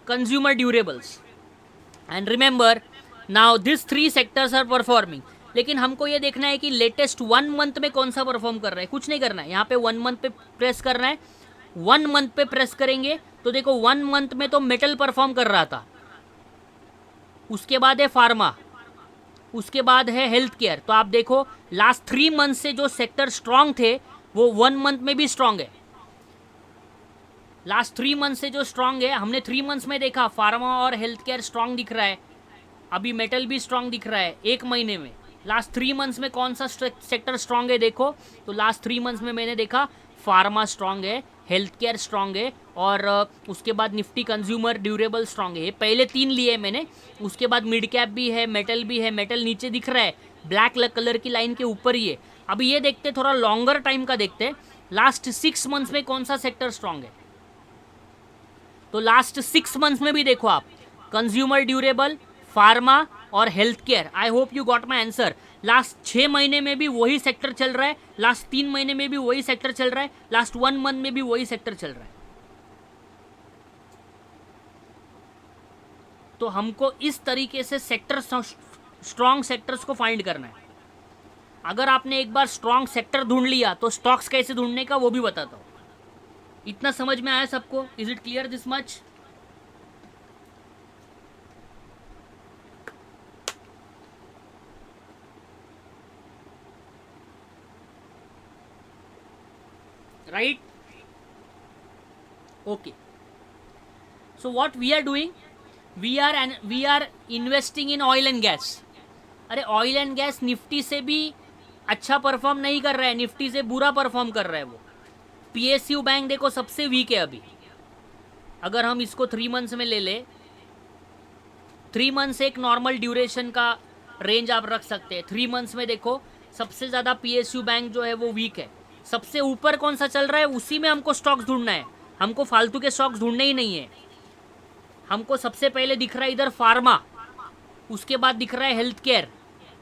S1: consumer durables. And remember now this 3 sectors are performing. लेकिन हमको ये देखना है कि लेटेस्ट 1 मंथ में कौन सा परफॉर्म कर रहा है। कुछ नहीं करना है, यहाँ पे 1 मंथ पे प्रेस करना है। 1 मंथ पे प्रेस करेंगे तो देखो 1 मंथ में तो मेटल परफॉर्म कर रहा था, उसके बाद है फार्मा, उसके बाद है हेल्थ केयर। तो आप देखो लास्ट 3 मंथ से जो सेक्टर स्ट्रांग थे वो 1 मंथ में भी स्ट्रांग है। लास्ट 3 मंथ से जो स्ट्रांग है, हमने 3 मंथ्स में देखा फार्मा और हेल्थ केयर स्ट्रांग दिख रहा है, अभी मेटल भी स्ट्रांग दिख रहा है 1 महीने में। लास्ट 3 मंथ्स में कौन सा सेक्टर स्ट्रांग है देखो, तो लास्ट 3 मंथ्स में मैंने देखा फार्मा स्ट्रांग है, हेल्थ केयर स्ट्रांग है, और उसके बाद निफ्टी कंज्यूमर ड्यूरेबल स्ट्रांग है। ये पहले 3 लिए मैंने, उसके बाद मिड कैप भी है, मेटल भी है। मेटल नीचे दिख रहा है ब्लैक कलर की लाइन के ऊपर ही है। अभी ये देखते थोड़ा लॉन्गर टाइम का देखते, लास्ट 6 मंथ्स में कौन सा सेक्टर स्ट्रांग है। तो लास्ट 6 मंथ्स में भी देखो आप, कंज्यूमर ड्यूरेबल, फार्मा और health care. I hope you got my answer. Last 6 महीने में भी वही सेक्टर चल रहा है, लास्ट 3 महीने में भी वही सेक्टर चल रहा है, लास्ट 1 मंथ में भी वही सेक्टर चल रहा है। तो हमको इस तरीके से सेक्टर, स्ट्रॉन्ग सेक्टर्स को फाइंड करना है। अगर आपने एक बार स्ट्रॉन्ग सेक्टर ढूंढ लिया तो स्टॉक्स कैसे ढूंढने का वो भी बताता हूँ। इतना समझ में आया सबको? Is it clear this much? right? Okay, so what we are doing, we are investing in oil and gas. अरे ऑयल एंड गैस निफ्टी से भी अच्छा परफॉर्म नहीं कर रहा है, निफ्टी से बुरा परफॉर्म कर रहा है वो। पीएसयू बैंक देखो सबसे वीक है अभी। अगर हम इसको 3 मंथ्स में ले ले, 3 मंथ्स एक नॉर्मल ड्यूरेशन का रेंज आप रख सकते हैं। 3 मंथ्स में देखो सबसे ज़्यादा पीएसयू बैंक जो है वो वीक है। सबसे ऊपर कौन सा चल रहा है उसी में हमको स्टॉक्स ढूंढना है, हमको फालतू के स्टॉक्स ढूंढने ही नहीं है। हमको सबसे पहले दिख रहा है इधर फार्मा, उसके बाद दिख रहा है हेल्थ केयर,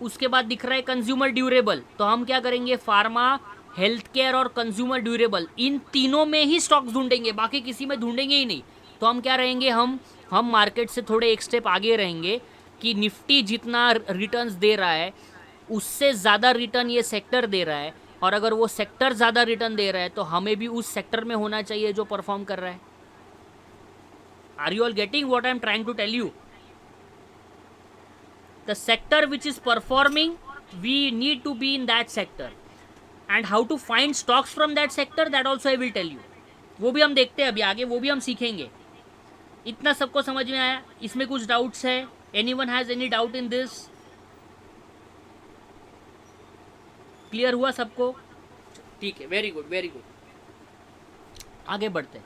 S1: उसके बाद दिख रहा है कंज्यूमर ड्यूरेबल। तो हम क्या करेंगे, फार्मा, हेल्थ केयर और कंज्यूमर ड्यूरेबल, इन तीनों में ही स्टॉक्स ढूंढेंगे, बाकी किसी में ढूंढेंगे ही नहीं। तो हम क्या रहेंगे, हम मार्केट से थोड़े एक स्टेप आगे रहेंगे कि निफ्टी जितना रिटर्न्स दे रहा है उससे ज़्यादा रिटर्न ये सेक्टर दे रहा है, और अगर वो सेक्टर ज़्यादा रिटर्न दे रहा है तो हमें भी उस सेक्टर में होना चाहिए जो परफॉर्म कर रहा है। Are you all getting what I am trying to tell you? The sector which is performing, we need to be in that sector, and how to find stocks from that sector, that also I will tell you. वो भी हम देखते हैं अभी आगे, वो भी हम सीखेंगे। इतना सबको समझ में आया? इसमें कुछ डाउट्स है? Anyone has any doubt in this? Clear हुआ सबको? ठीक है, वेरी गुड वेरी गुड। आगे बढ़ते हैं।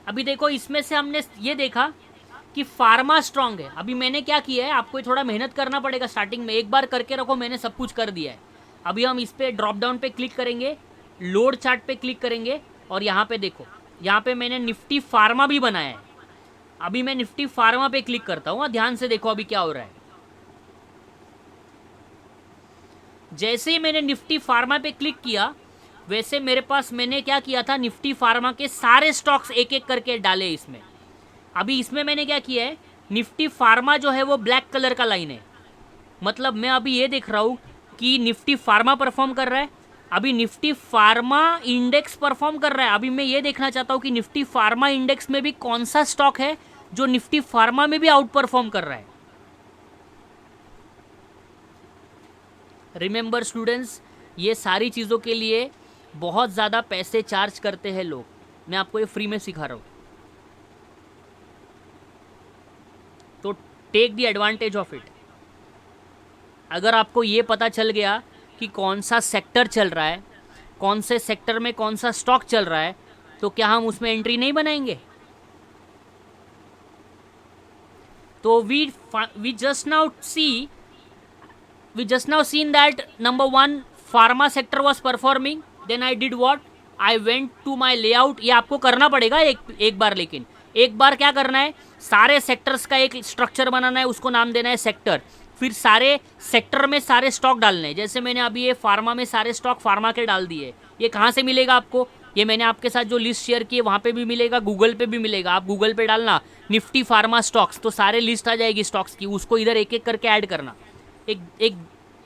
S1: अभी देखो इसमें से हमने ये देखा कि फार्मा स्ट्रांग है। अभी मैंने क्या किया है, आपको थोड़ा मेहनत करना पड़ेगा स्टार्टिंग में, एक बार करके रखो, मैंने सब कुछ कर दिया है। अभी हम इस पे ड्रॉप डाउन पे क्लिक करेंगे, लोड चार्ट पे क्लिक करेंगे, और यहाँ पे देखो, यहाँ पे मैंने निफ्टी फार्मा भी बनाया है। अभी मैं निफ्टी फार्मा पे क्लिक करता हूँ, ध्यान से देखो अभी क्या हो रहा है। जैसे ही मैंने निफ्टी फार्मा पे क्लिक किया, वैसे मेरे पास, मैंने क्या किया था, निफ्टी फार्मा के सारे स्टॉक्स एक एक करके डाले इसमें। अभी इसमें मैंने क्या किया है, निफ्टी फार्मा जो है वो ब्लैक कलर का लाइन है, मतलब मैं अभी ये देख रहा हूँ कि निफ्टी फार्मा परफॉर्म कर रहा है, अभी निफ्टी फार्मा इंडेक्स परफॉर्म कर रहा है। अभी मैं ये देखना चाहता हूँ कि निफ्टी फार्मा इंडेक्स में भी कौन सा स्टॉक है जो निफ्टी फार्मा में भी आउट परफॉर्म कर रहा है। रिमेंबर स्टूडेंट्स, ये सारी चीज़ों के लिए बहुत ज़्यादा पैसे चार्ज करते हैं लोग, मैं आपको ये फ्री में सिखा रहा हूँ। तो take the advantage of it. अगर आपको ये पता चल गया कि कौन सा सेक्टर चल रहा है, कौन से सेक्टर में कौन सा स्टॉक चल रहा है, तो क्या हम उसमें एंट्री नहीं बनाएंगे? तो we just now seen that number 1 pharma sector was performing, then I did what, I went to my layout. ये आपको करना पड़ेगा एक बार, लेकिन एक बार क्या करना है, सारे सेक्टर्स का एक स्ट्रक्चर बनाना है, उसको नाम देना है सेक्टर। फिर सारे सेक्टर में सारे स्टॉक डालने हैं। जैसे मैंने अभी ये फार्मा में सारे स्टॉक फार्मा के डाल दिए। ये कहाँ से मिलेगा आपको, ये मैंने आपके साथ जो लिस्ट शेयर की है वहाँ पे भी मिलेगा, गूगल पे भी मिलेगा। आप गूगल पे डालना निफ्टी फार्मा स्टॉक्स, तो सारे लिस्ट आ जाएगी स्टॉक्स की, उसको इधर एक एक करके ऐड करना। एक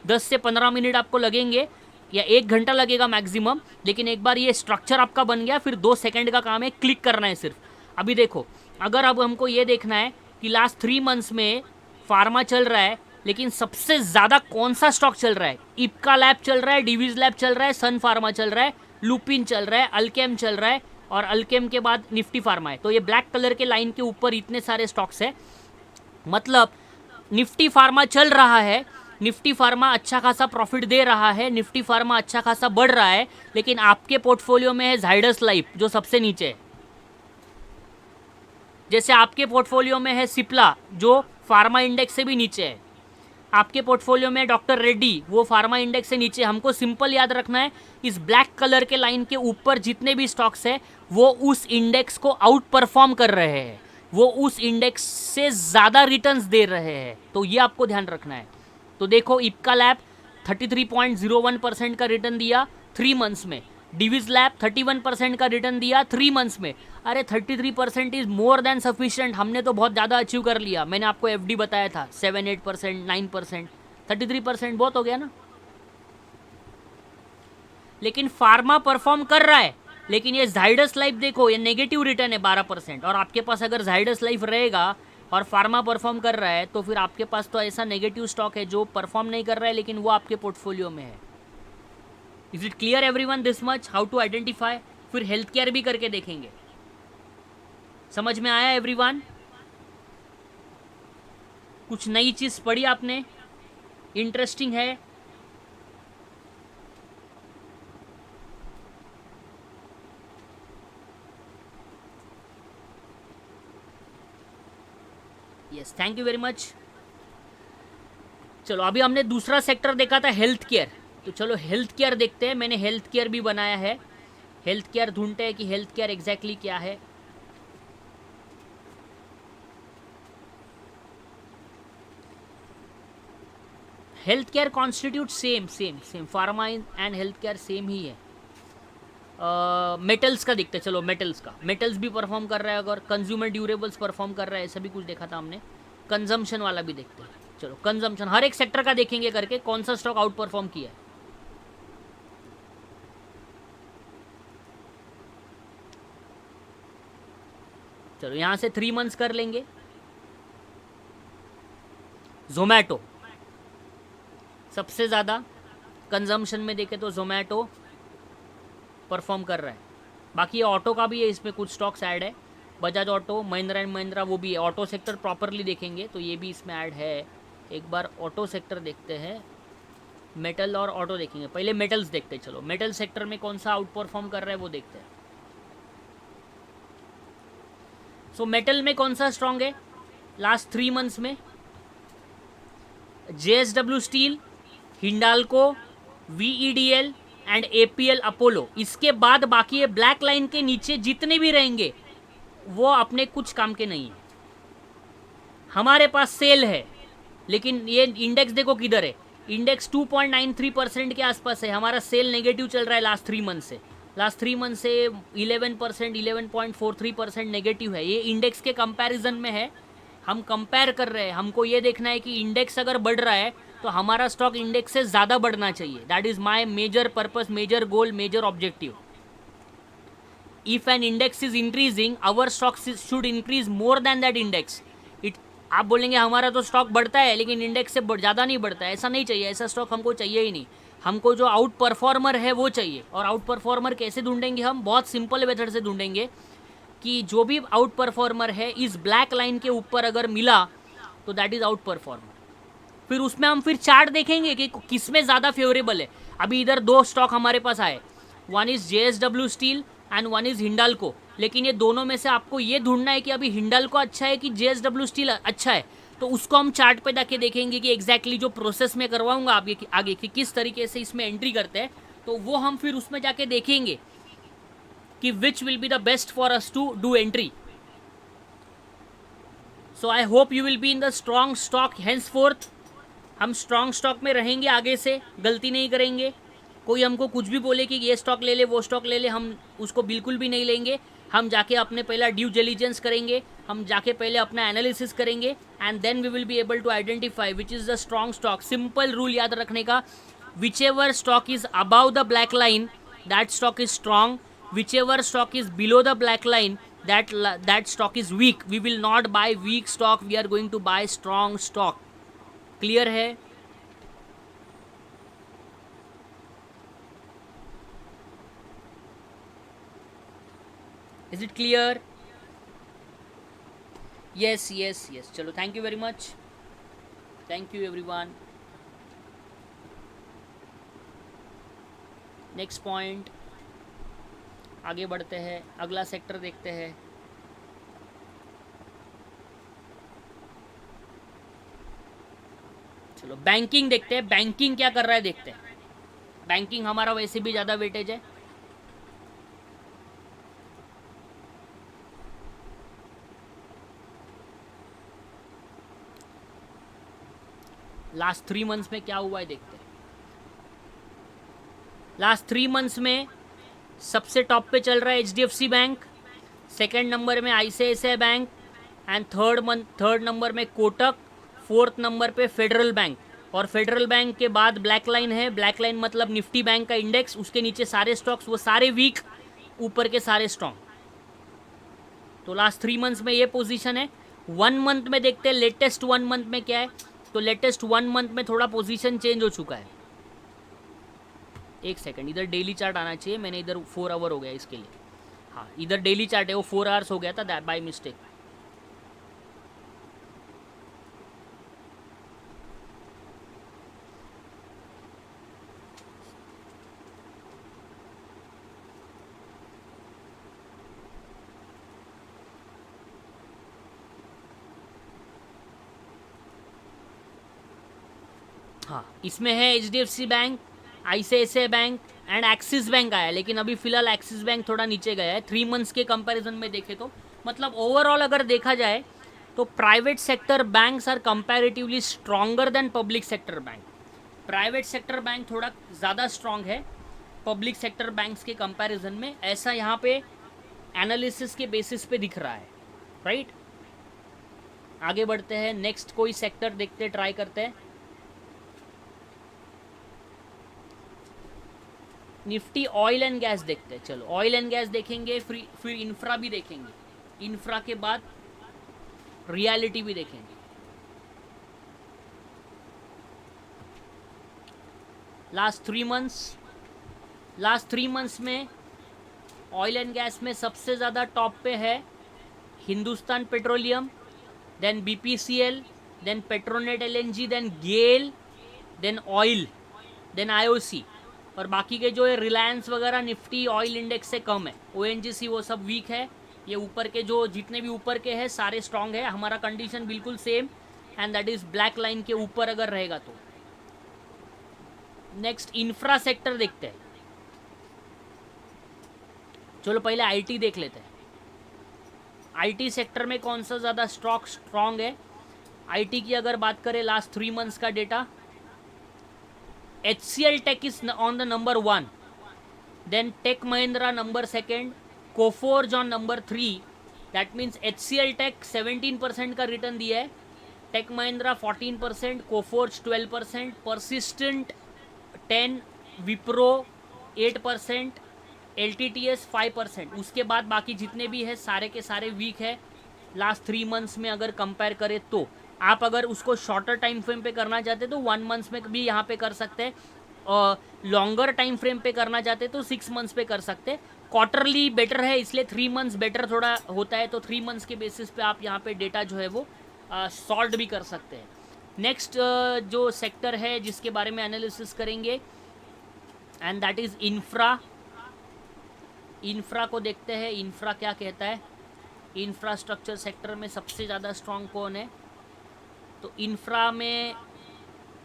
S1: 10 से 15 मिनट आपको लगेंगे या 1 घंटा लगेगा मैक्सिमम, लेकिन एक बार ये स्ट्रक्चर आपका बन गया, फिर 2 सेकंड का काम है, क्लिक करना है सिर्फ। अभी देखो, अगर अब हमको ये देखना है कि लास्ट 3 मंथ्स में फार्मा चल रहा है, लेकिन सबसे ज़्यादा कौन सा स्टॉक चल रहा है, इप्का लैब चल रहा है, डिवीज लैब चल रहा है, सन फार्मा चल रहा है, लुपिन चल रहा है, अल्केम चल रहा है, और अल्केम के बाद निफ्टी फार्मा है। तो ये ब्लैक कलर के लाइन के ऊपर इतने सारे स्टॉक्स है, मतलब निफ्टी फार्मा चल रहा है, निफ्टी फार्मा अच्छा खासा प्रॉफिट दे रहा है, निफ्टी फार्मा अच्छा खासा बढ़ रहा है, लेकिन आपके पोर्टफोलियो में है जाइडस लाइफ जो सबसे नीचे है। जैसे आपके पोर्टफोलियो में है सिप्ला जो फार्मा इंडेक्स से भी नीचे है, आपके पोर्टफोलियो में डॉक्टर रेड्डी वो फार्मा इंडेक्स से नीचे। हमको सिंपल याद रखना है, इस ब्लैक कलर के लाइन के ऊपर जितने भी स्टॉक्स है वो उस इंडेक्स को आउट परफॉर्म कर रहे हैं, वो उस इंडेक्स से ज़्यादा रिटर्न्स दे रहे हैं, तो ये आपको ध्यान रखना है। तो देखो इप्का लैब 33.01% का रिटर्न दिया 3 मंथ्स में, डिविज लैब 31% का रिटर्न दिया 3 मंथ्स में। अरे 33% इज मोर देन सफिशिएंट, हमने तो बहुत ज़्यादा अचीव कर लिया। मैंने आपको एफडी बताया था 7-8%, 9%, 33% बहुत हो गया ना। लेकिन फार्मा परफॉर्म कर रहा है, लेकिन ये जाइडस लाइफ देखो ये नेगेटिव रिटर्न है 12%, और आपके पास अगर जाइडस लाइफ रहेगा और फार्मा परफॉर्म कर रहा है तो फिर आपके पास तो ऐसा नेगेटिव स्टॉक है जो परफॉर्म नहीं कर रहा है लेकिन वो आपके पोर्टफोलियो में है। Is it clear everyone this much how to identify? फिर हेल्थ केयर भी करके देखेंगे। समझ में आया एवरीवन? कुछ नई चीज पढ़ी आपने? इंटरेस्टिंग है? Yes, thank you very much. चलो अभी हमने दूसरा सेक्टर देखा था हेल्थ केयर, तो चलो हेल्थ केयर देखते हैं। मैंने हेल्थ केयर भी बनाया है, हेल्थ केयर ढूंढते हैं कि हेल्थ केयर एग्जैक्टली क्या है। Health care constitute same pharma and health care same ही है। मेटल्स का देखते हैं, चलो मेटल्स का, मेटल्स भी परफॉर्म कर रहा है, अगर कंज्यूमर ड्यूरेबल्स परफॉर्म कर रहा है, ऐसा भी कुछ देखा था हमने। कंजम्पशन वाला भी देखते हैं, चलो कंजम्पशन हर एक सेक्टर का देखेंगे करके कौन सा स्टॉक आउट परफॉर्म किया है। चलो यहां से 3 मंथ्स कर लेंगे। जोमैटो सबसे ज़्यादा कंजम्पशन में देखे तो जोमैटो परफॉर्म कर रहा है। बाकी ऑटो का भी है, इसमें कुछ स्टॉक्स ऐड है, बजाज ऑटो, महिंद्रा एंड महिंद्रा, वो भी है। ऑटो सेक्टर प्रॉपरली देखेंगे तो ये भी इसमें ऐड है। एक बार ऑटो सेक्टर देखते हैं, मेटल और ऑटो देखेंगे। पहले मेटल्स देखते हैं, चलो मेटल सेक्टर में कौन सा आउट परफॉर्म कर रहा है वो देखते हैं। सो मेटल में कौन सा स्ट्रांग है लास्ट 3 मंथ्स में? JSW steel, Hindalco, VEDL and APL Apollo. इसके बाद बाकी ये ब्लैक लाइन के नीचे जितने भी रहेंगे वो अपने कुछ काम के नहीं है। हमारे पास सेल है, लेकिन ये इंडेक्स देखो किधर है, इंडेक्स 2.93% के आसपास है, हमारा सेल नेगेटिव चल रहा है लास्ट 3 मंथ से। लास्ट 3 मंथ से 11%, 11.43% नेगेटिव है। ये इंडेक्स के कंपैरिजन में है, हम कंपेयर कर रहे हैं। हमको ये देखना है कि इंडेक्स अगर बढ़ रहा है तो हमारा स्टॉक इंडेक्स से ज़्यादा बढ़ना चाहिए। That is my major purpose, major goal, major objective. If an index is increasing, our stock should increase more than that index. आप बोलेंगे हमारा तो स्टॉक बढ़ता है लेकिन इंडेक्स से ज़्यादा नहीं बढ़ता है, ऐसा नहीं चाहिए, ऐसा स्टॉक हमको चाहिए ही नहीं। हमको जो आउट परफॉर्मर है वो चाहिए। और आउट परफॉर्मर कैसे ढूंढेंगे हम? बहुत सिंपल मेथड से ढूंढेंगे कि जो भी आउट परफॉर्मर है इस ब्लैक लाइन के ऊपर अगर मिला तो दैट इज आउट परफॉर्मर। फिर उसमें हम फिर चार्ट देखेंगे कि किस में ज़्यादा फेवरेबल है। अभी इधर 2 स्टॉक हमारे पास आए, one is JSW steel and one is Hindalco, लेकिन ये दोनों में से आपको ये ढूंढना है कि अभी हिंडाल्को अच्छा है कि JSW स्टील अच्छा है। तो उसको हम चार्ट पे जाके देखेंगे कि एग्जैक्टली जो प्रोसेस में करवाऊंगा आगे कि किस तरीके से इसमें एंट्री करते हैं, तो वो हम फिर उसमें जाके देखेंगे कि which will be the best for us to do entry. So I hope you will be in the strong stock henceforth. हम स्ट्रॉन्ग स्टॉक में रहेंगे, आगे से गलती नहीं करेंगे। कोई हमको कुछ भी बोले कि ये स्टॉक ले ले वो स्टॉक ले ले, हम उसको बिल्कुल भी नहीं लेंगे। हम जाके अपने पहला ड्यू डिलिजेंस करेंगे, हम जाके पहले अपना एनालिसिस करेंगे and then we will be able to identify which is the strong stock. Simple rule याद रखने का, whichever stock is above the black line that stock is strong, whichever stock is below the black line that stock is weak. We will not buy weak stock, we are going to buy strong stock. Clear है? Is it clear? Yes yes yes, चलो thank you very much, thank you everyone. Next point, आगे बढ़ते हैं, अगला sector देखते हैं। चलो banking देखते हैं, बैंकिंग क्या कर रहा है देखते हैं। बैंकिंग हमारा वैसे भी ज़्यादा वेटेज है। लास्ट 3 मंथ्स में क्या हुआ है देखते हैं। लास्ट 3 मंथ्स में सबसे टॉप पे चल रहा है HDFC बैंक, सेकेंड नंबर में ICICI bank, and third number में कोटक, फोर्थ नंबर पे फेडरल बैंक। और फेडरल बैंक के बाद ब्लैक लाइन है, ब्लैक लाइन मतलब निफ्टी बैंक का इंडेक्स, उसके नीचे सारे स्टॉक्स, वो सारे वीक, ऊपर के सारे स्ट्रॉन्ग। तो लास्ट 3 मंथ्स में ये पोजीशन है। 1 मंथ में देखते हैं लेटेस्ट 1 मंथ में क्या है। तो लेटेस्ट 1 मंथ में थोड़ा पोजीशन चेंज हो चुका है। एक सेकंड, इधर डेली चार्ट आना चाहिए, मैंने इधर 4 आवर हो गया इसके लिए। हाँ इधर डेली चार्ट है, वो 4 आवर्स हो गया था बाय मिस्टेक। हाँ इसमें है HDFC bank, ICICI bank and Axis bank आया, लेकिन अभी फिलहाल एक्सिस बैंक थोड़ा नीचे गया है 3 मंथ्स के कंपैरिजन में देखे तो। मतलब ओवरऑल अगर देखा जाए तो private sector banks are comparatively stronger than public sector bank. Private sector bank थोड़ा ज़्यादा स्ट्रॉन्ग है पब्लिक सेक्टर बैंक्स के कंपैरिजन में, ऐसा यहाँ पे एनालिसिस के बेसिस पे दिख रहा है, राइट। आगे बढ़ते हैं, नेक्स्ट कोई सेक्टर देखते ट्राई करते हैं। निफ्टी ऑयल एंड गैस देखते हैं। चलो ऑयल एंड गैस देखेंगे, फिर इंफ्रा भी देखेंगे, इंफ्रा के बाद रियलिटी भी देखेंगे। लास्ट 3 मंथ्स में ऑयल एंड गैस में सबसे ज़्यादा टॉप पे है Hindustan Petroleum, then BPCL, then Petronet LNG, then GAIL, then oil, then IOC। और बाकी के जो है रिलायंस वगैरह निफ्टी ऑयल इंडेक्स से कम है, ONGC वो सब वीक है। ये ऊपर के जो जितने भी ऊपर के हैं सारे स्ट्रांग है। हमारा कंडीशन बिल्कुल same, and that is black line के ऊपर अगर रहेगा तो। नेक्स्ट इंफ्रा सेक्टर देखते हैं। चलो पहले IT देख लेते हैं। IT सेक्टर में कौन सा ज़्यादा स्टॉक स्ट्रांग है। IT की अगर बात करें लास्ट 3 मंथ्स का data, HCL Tech is on the number 1, then Tech Mahindra number 2, Coforge on number 3. That means HCL Tech 17% का रिटर्न दिया है, Tech Mahindra 14%, Coforge 12%, Persistent 10%, Wipro 8%, LTTS 5%। उसके बाद बाकी जितने भी है सारे के सारे वीक है लास्ट 3 मंथ्स में अगर कंपेयर करें तो। आप अगर उसको शॉर्टर टाइम फ्रेम पे करना चाहते तो 1 मंथ्स में भी यहाँ पे कर सकते हैं, और लॉन्गर टाइम फ्रेम पे करना चाहते तो 6 मंथ्स पे कर सकते हैं। क्वार्टरली बेटर है, इसलिए 3 मंथ्स बेटर थोड़ा होता है, तो 3 मंथ्स के बेसिस पे आप यहाँ पे डेटा जो है वो सॉल्ट भी कर सकते हैं। नेक्स्ट जो सेक्टर है जिसके बारे में एनालिसिस करेंगे, and that is infra. Infra को देखते हैं, इंफ्रा क्या कहता है। इंफ्रास्ट्रक्चर सेक्टर में सबसे ज़्यादा स्ट्रॉन्ग कौन है। तो इंफ्रा में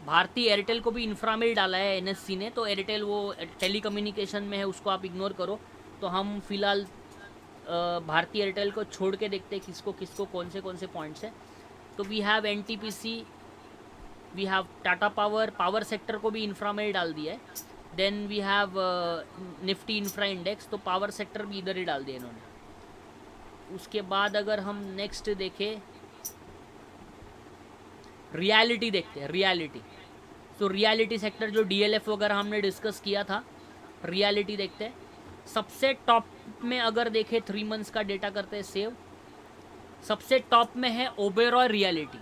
S1: भारती एयरटेल को भी इंफ्रा में ही डाला है NSE ने, तो एयरटेल वो टेली कम्युनिकेशन में है, उसको आप इग्नोर करो। तो हम फिलहाल भारती एयरटेल को छोड़ के देखते हैं किसको किसको कौन से पॉइंट्स है। तो we have NTPC, we have Tata power, power sector को भी इंफ्रा में ही डाल दिया है। Then we have Nifty infra index, तो पावर सेक्टर भी इधर ही डाल दिया इन्होंने। उसके बाद अगर हम नेक्स्ट देखें रियलिटी देखते हैं, रियलिटी। तो रियलिटी सेक्टर जो DLF वगैरह हमने डिस्कस किया था, रियलिटी देखते हैं। सबसे टॉप में अगर देखें 3 मंथ्स का डेटा करते हैं सेव, सबसे टॉप में है ओबेरॉय रियलिटी,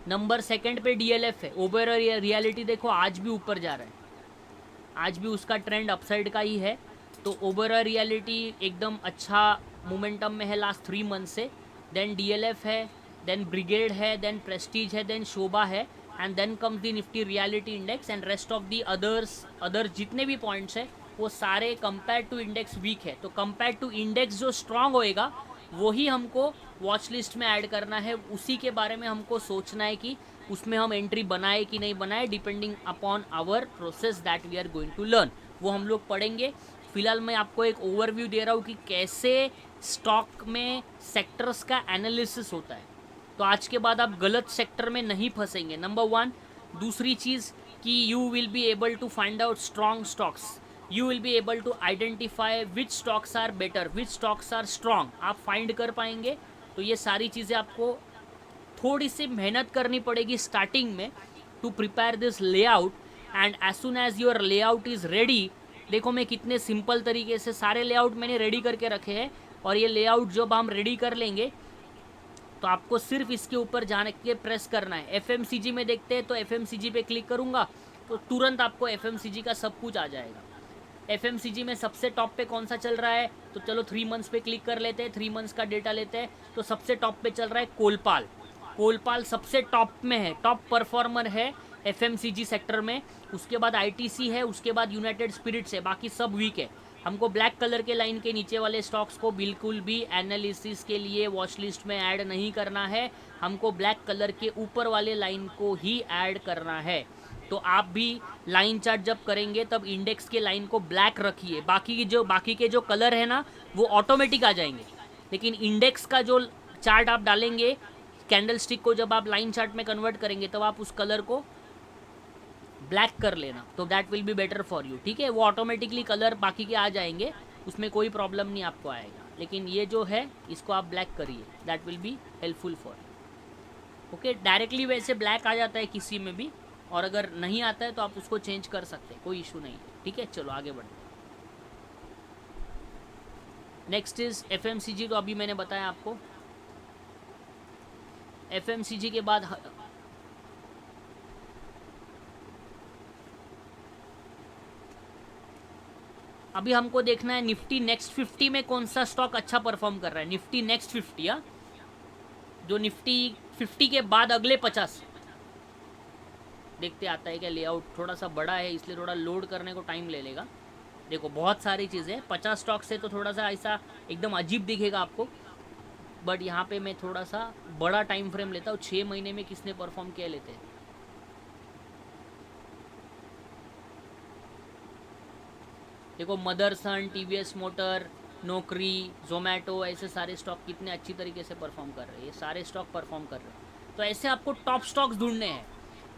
S1: नंबर 2 पे DLF है। ओबेरॉय रियलिटी देखो आज भी ऊपर जा रहा है, आज भी उसका ट्रेंड अपसाइड का ही है। तो ओबेरॉय रियलिटी एकदम अच्छा मोमेंटम में है लास्ट 3 मंथ से। देन DLF है, देन ब्रिगेड है, देन प्रेस्टीज है, देन शोभा है, and then comes the Nifty realty index and rest of the other जितने भी पॉइंट्स है वो सारे कंपेयर टू इंडेक्स वीक है। तो कंपेयर टू इंडेक्स जो स्ट्रांग होएगा वही हमको वॉच लिस्ट में ऐड करना है, उसी के बारे में हमको सोचना है कि उसमें हम एंट्री बनाए कि नहीं बनाए, depending upon our process that we are going to learn. वो हम लोग पढ़ेंगे। फिलहाल मैं आपको एक ओवरव्यू दे रहा हूँ कि कैसे स्टॉक में सेक्टर्स का एनालिसिस होता है, तो आज के बाद आप गलत सेक्टर में नहीं फंसेंगे, नंबर 1। दूसरी चीज़ कि you will be able to find out strong stocks, you will be able to identify which stocks are better, which stocks are strong, आप फाइंड कर पाएंगे। तो ये सारी चीज़ें आपको थोड़ी सी मेहनत करनी पड़ेगी स्टार्टिंग में to prepare this layout, and as soon as your layout is ready, देखो मैं कितने सिंपल तरीके से सारे लेआउट मैंने रेडी करके रखे हैं, और ये लेआउट जब हम रेडी कर लेंगे तो आपको सिर्फ इसके ऊपर जाने के प्रेस करना है। FMCG में देखते हैं तो FMCG पे क्लिक करूँगा तो तुरंत आपको FMCG का सब कुछ आ जाएगा। FMCG में सबसे टॉप पे कौन सा चल रहा है, तो चलो 3 मंथ्स पे क्लिक कर लेते हैं, 3 मंथ्स का डेटा लेते हैं। तो सबसे टॉप पे चल रहा है कोलपाल, कोलपाल सबसे टॉप में है, टॉप परफॉर्मर है FMCG सेक्टर में। उसके बाद ITC है, उसके बाद यूनाइटेड स्पिरिट्स है, बाकी सब वीक है। हमको ब्लैक कलर के लाइन के नीचे वाले स्टॉक्स को बिल्कुल भी एनालिसिस के लिए वॉच लिस्ट में ऐड नहीं करना है, हमको ब्लैक कलर के ऊपर वाले लाइन को ही ऐड करना है। तो आप भी लाइन चार्ट जब करेंगे तब इंडेक्स के लाइन को ब्लैक रखिए, बाकी के जो कलर है ना वो ऑटोमेटिक आ जाएंगे, लेकिन इंडेक्स का जो चार्ट आप डालेंगे कैंडल स्टिक को जब आप लाइन चार्ट में कन्वर्ट करेंगे तब आप उस कलर को ब्लैक कर लेना, तो that will be better for you. ठीक है, वो ऑटोमेटिकली कलर बाकी के आ जाएंगे, उसमें कोई प्रॉब्लम नहीं आपको आएगा, लेकिन ये जो है इसको आप ब्लैक करिए, that will be helpful for you. Okay, directly वैसे ब्लैक आ जाता है किसी में भी, और अगर नहीं आता है तो आप उसको चेंज कर सकते हैं, कोई इशू नहीं है। ठीक है, चलो आगे बढ़ते हैं। नेक्स्ट इज FMCG, तो अभी मैंने बताया आपको। FMCG के बाद अभी हमको देखना है निफ्टी नेक्स्ट 50 में कौन सा स्टॉक अच्छा परफॉर्म कर रहा है। निफ्टी नेक्स्ट 50 या जो निफ्टी 50 के बाद अगले 50 देखते आता है क्या। लेआउट थोड़ा सा बड़ा है इसलिए थोड़ा लोड करने को टाइम ले लेगा। देखो बहुत सारी चीज़ें, 50 स्टॉक से तो थोड़ा सा ऐसा एकदम अजीब दिखेगा आपको, बट यहाँ पे मैं थोड़ा सा बड़ा टाइम फ्रेम लेता हूँ। 6 महीने में किसने परफॉर्म किया लेते हैं। देखो मदरसन, TVS मोटर, नौकरी, जोमेटो, ऐसे सारे स्टॉक कितने अच्छी तरीके से परफॉर्म कर रहे हैं, ये सारे स्टॉक परफॉर्म कर रहे हैं। तो ऐसे आपको टॉप स्टॉक्स ढूंढने हैं।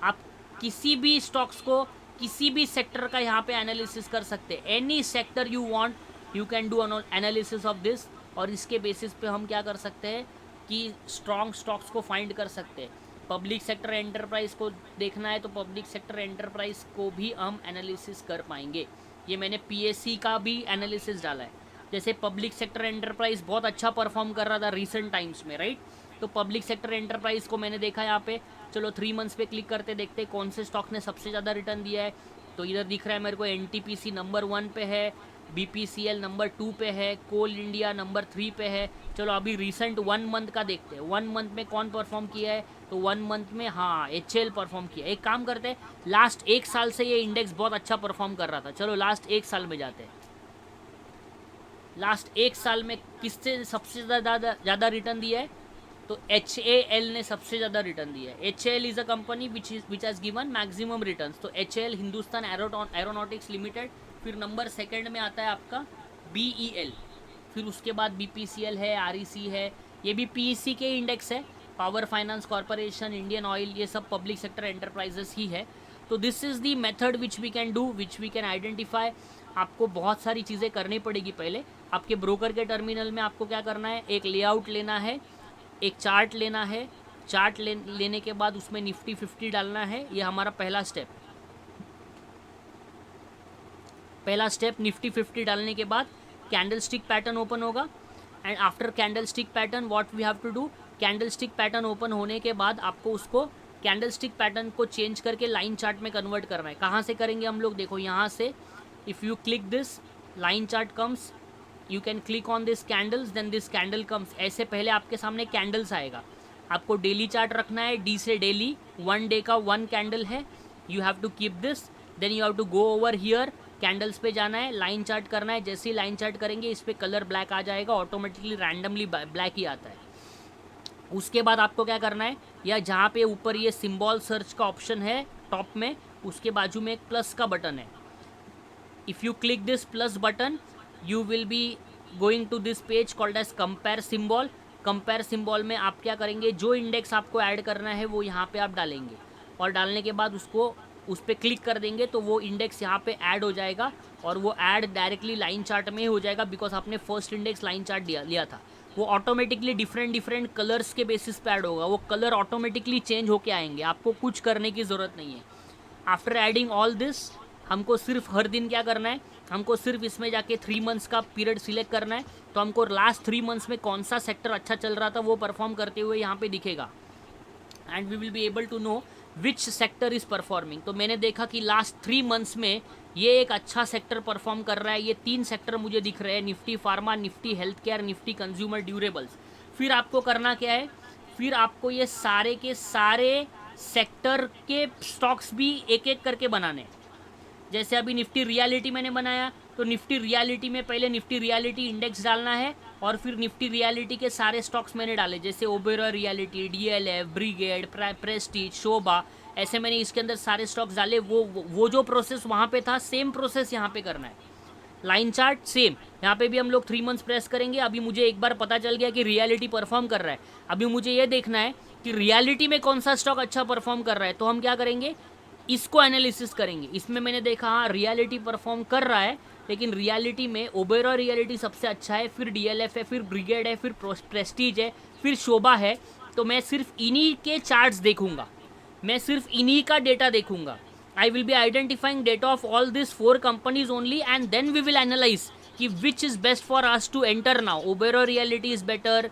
S1: आप किसी भी स्टॉक्स को किसी भी सेक्टर का यहाँ पे एनालिसिस कर सकते हैं। Any sector you want you can do analysis of this, और इसके बेसिस पे हम क्या कर सकते हैं कि स्ट्रॉन्ग स्टॉक्स को फाइंड कर सकते हैं। पब्लिक सेक्टर एंटरप्राइज को देखना है तो पब्लिक सेक्टर एंटरप्राइज को भी हम एनालिसिस कर पाएंगे। ये मैंने PSC का भी एनालिसिस डाला है। जैसे पब्लिक सेक्टर एंटरप्राइज बहुत अच्छा परफॉर्म कर रहा था रिसेंट टाइम्स में, राइट। तो पब्लिक सेक्टर एंटरप्राइज को मैंने देखा यहाँ पे। चलो 3 मंथ्स पे क्लिक करते देखते कौन से स्टॉक ने सबसे ज़्यादा रिटर्न दिया है। तो इधर दिख रहा है मेरे को NTPC नंबर 1 पे है, BPCL नंबर 2 पे है, कोल इंडिया नंबर 3 पे है। चलो अभी रिसेंट 1 मंथ का देखते हैं, 1 मंथ में कौन परफॉर्म किया है। तो 1 मंथ में हाँ HL परफॉर्म किया। एक काम करते हैं, लास्ट 1 साल से ये इंडेक्स बहुत अच्छा परफॉर्म कर रहा था। चलो लास्ट 1 साल में जाते हैं। लास्ट 1 साल में किससे सबसे ज़्यादा रिटर्न दिया है। तो HAL ने सबसे ज़्यादा रिटर्न दिया है। HAL is a company which has given maximum returns. तो HAL हिंदुस्तान एरोनॉटिक्स लिमिटेड, फिर नंबर 2 में आता है आपका BEL, फिर उसके बाद BPCL है, REC है, ये भी PEC के इंडेक्स है। Power finance corporation, Indian oil, ये सब पब्लिक सेक्टर एंटरप्राइजेस ही है। तो this is the method which we can do, which we can identify. आपको बहुत सारी चीज़ें करनी पड़ेगी। पहले आपके ब्रोकर के टर्मिनल में आपको क्या करना है, एक लेआउट लेना है, एक चार्ट लेना है। चार्ट लेने के बाद उसमें निफ्टी 50 डालना है। ये हमारा पहला स्टेप। निफ्टी 50 डालने के बाद कैंडल स्टिक पैटर्न ओपन होगा, and after candlestick pattern what we have to do, candlestick pattern open होने के बाद आपको उसको कैंडल स्टिक पैटर्न को चेंज करके लाइन चार्ट में कन्वर्ट करना है। कहाँ से करेंगे हम लोग, देखो यहाँ से। If you click this line chart comes, you can click on this candles, then this candle comes. ऐसे पहले आपके सामने कैंडल्स आएगा, आपको डेली चार्ट रखना है, डी से डेली, 1 डे का 1 कैंडल है, you have to keep this, then you have to go over here, candles पे जाना है, लाइन चार्ट करना है। जैसे ही लाइन चार्ट करेंगे इस पर कलर ब्लैक आ जाएगा, ऑटोमेटिकली रैंडमली ब्लैक ही आता है। उसके बाद आपको क्या करना है, या जहाँ पे ऊपर ये सिंबल सर्च का ऑप्शन है टॉप में, उसके बाजू में एक प्लस का बटन है, if you click this plus button you will be going to this page called as compare symbol. Compare symbol में आप क्या करेंगे, जो इंडेक्स आपको ऐड करना है वो यहाँ पे आप डालेंगे, और डालने के बाद उसको उस पर क्लिक कर देंगे तो वो इंडेक्स यहाँ पे ऐड हो जाएगा, और वो ऐड डायरेक्टली लाइन चार्ट में हो जाएगा, बिकॉज आपने फर्स्ट इंडेक्स लाइन चार्ट लिया था। वो ऑटोमेटिकली डिफरेंट कलर्स के बेसिस पे ऐड होगा, वो कलर ऑटोमेटिकली चेंज होके आएंगे, आपको कुछ करने की ज़रूरत नहीं है। आफ्टर एडिंग ऑल दिस, हमको सिर्फ हर दिन क्या करना है, हमको सिर्फ इसमें जाके 3 मंथ्स का पीरियड सिलेक्ट करना है, तो हमको लास्ट 3 मंथ्स में कौन सा सेक्टर अच्छा चल रहा था वो परफॉर्म करते हुए यहाँ पे दिखेगा, and we will be able to know which sector is performing. तो मैंने देखा कि लास्ट 3 मंथ्स में ये एक अच्छा सेक्टर परफॉर्म कर रहा है, ये 3 सेक्टर मुझे दिख रहे हैं, Nifty pharma, Nifty health care, Nifty consumer durables. फिर आपको करना क्या है, फिर आपको ये सारे के सारे सेक्टर के स्टॉक्स भी एक एक करके बनाने हैं। जैसे अभी निफ्टी रियलिटी मैंने बनाया, तो निफ्टी रियलिटी में पहले निफ्टी रियलिटी इंडेक्स डालना है, और फिर निफ्टी रियलिटी के सारे स्टॉक्स मैंने डाले, जैसे Oberoi reality, DLF, Brigade, Prestige, Sobha, ऐसे मैंने इसके अंदर सारे स्टॉक्स डाले। वो जो प्रोसेस वहाँ पे था सेम प्रोसेस यहाँ पे करना है। लाइन चार्ट सेम, यहाँ पे भी हम लोग 3 मंथ्स प्रेस करेंगे। अभी मुझे एक बार पता चल गया कि रियलिटी परफॉर्म कर रहा है, अभी मुझे ये देखना है कि रियलिटी में कौन सा स्टॉक अच्छा परफॉर्म कर रहा है, तो हम क्या करेंगे, इसको एनालिसिस करेंगे। इसमें मैंने देखा हाँ रियलिटी परफॉर्म कर रहा है, लेकिन रियलिटी में ओबेरॉय रियलिटी सबसे अच्छा है, फिर डीएलएफ है, फिर ब्रिगेड है, फिर प्रेस्टीज है, फिर शोभा है। तो मैं सिर्फ इन्हीं के चार्ट्स देखूंगा, मैं सिर्फ इन्हीं का डेटा देखूंगा। I will be identifying data of all this 4 companies only, and then we will analyse कि which is best for us to enter now. Oberoi reality is better,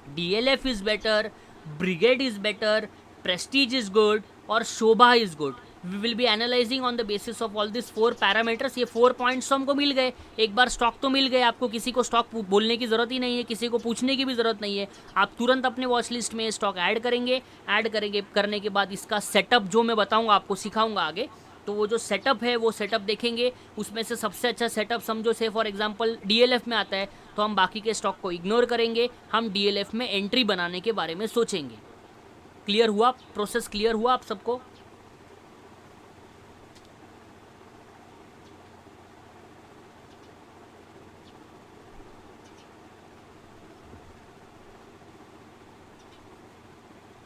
S1: DLF is better, Brigade is better, Prestige is good, और शोभा is good. We will be analyzing on the basis of all these 4 parameters. ये 4 points तो हमको मिल गए, एक बार stock तो मिल गए आपको, किसी को स्टॉक बोलने की ज़रूरत ही नहीं है, किसी को पूछने की भी ज़रूरत नहीं है, आप तुरंत अपने वॉच लिस्ट में स्टॉक ऐड करेंगे करने के बाद इसका सेटअप जो मैं बताऊँगा आपको, सिखाऊँगा आगे, तो वो जो सेटअप है वो सेटअप देखेंगे, उसमें से सबसे अच्छा सेटअप समझो से फॉर एग्जांपल DLF में आता है, तो हम बाकी के स्टॉक को इग्नोर करेंगे, हम DLF में एंट्री बनाने के बारे में सोचेंगे। क्लियर हुआ, प्रोसेस क्लियर हुआ आप सबको?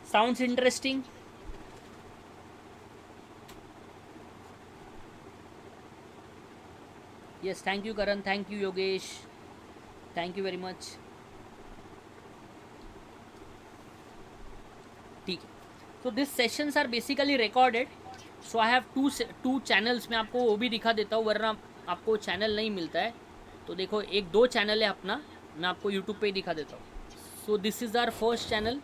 S1: Sounds interesting? Yes, thank you Karan, thank you Yogesh, thank you very much. ठीक है, तो this sessions are basically recorded, so I have two channels. मैं आपको वो भी दिखा देता हूँ, वरना आपको चैनल नहीं मिलता है। तो देखो, 1-2 चैनल है अपना, मैं आपको यूट्यूब पे ही दिखा देता हूँ। So this is our first channel,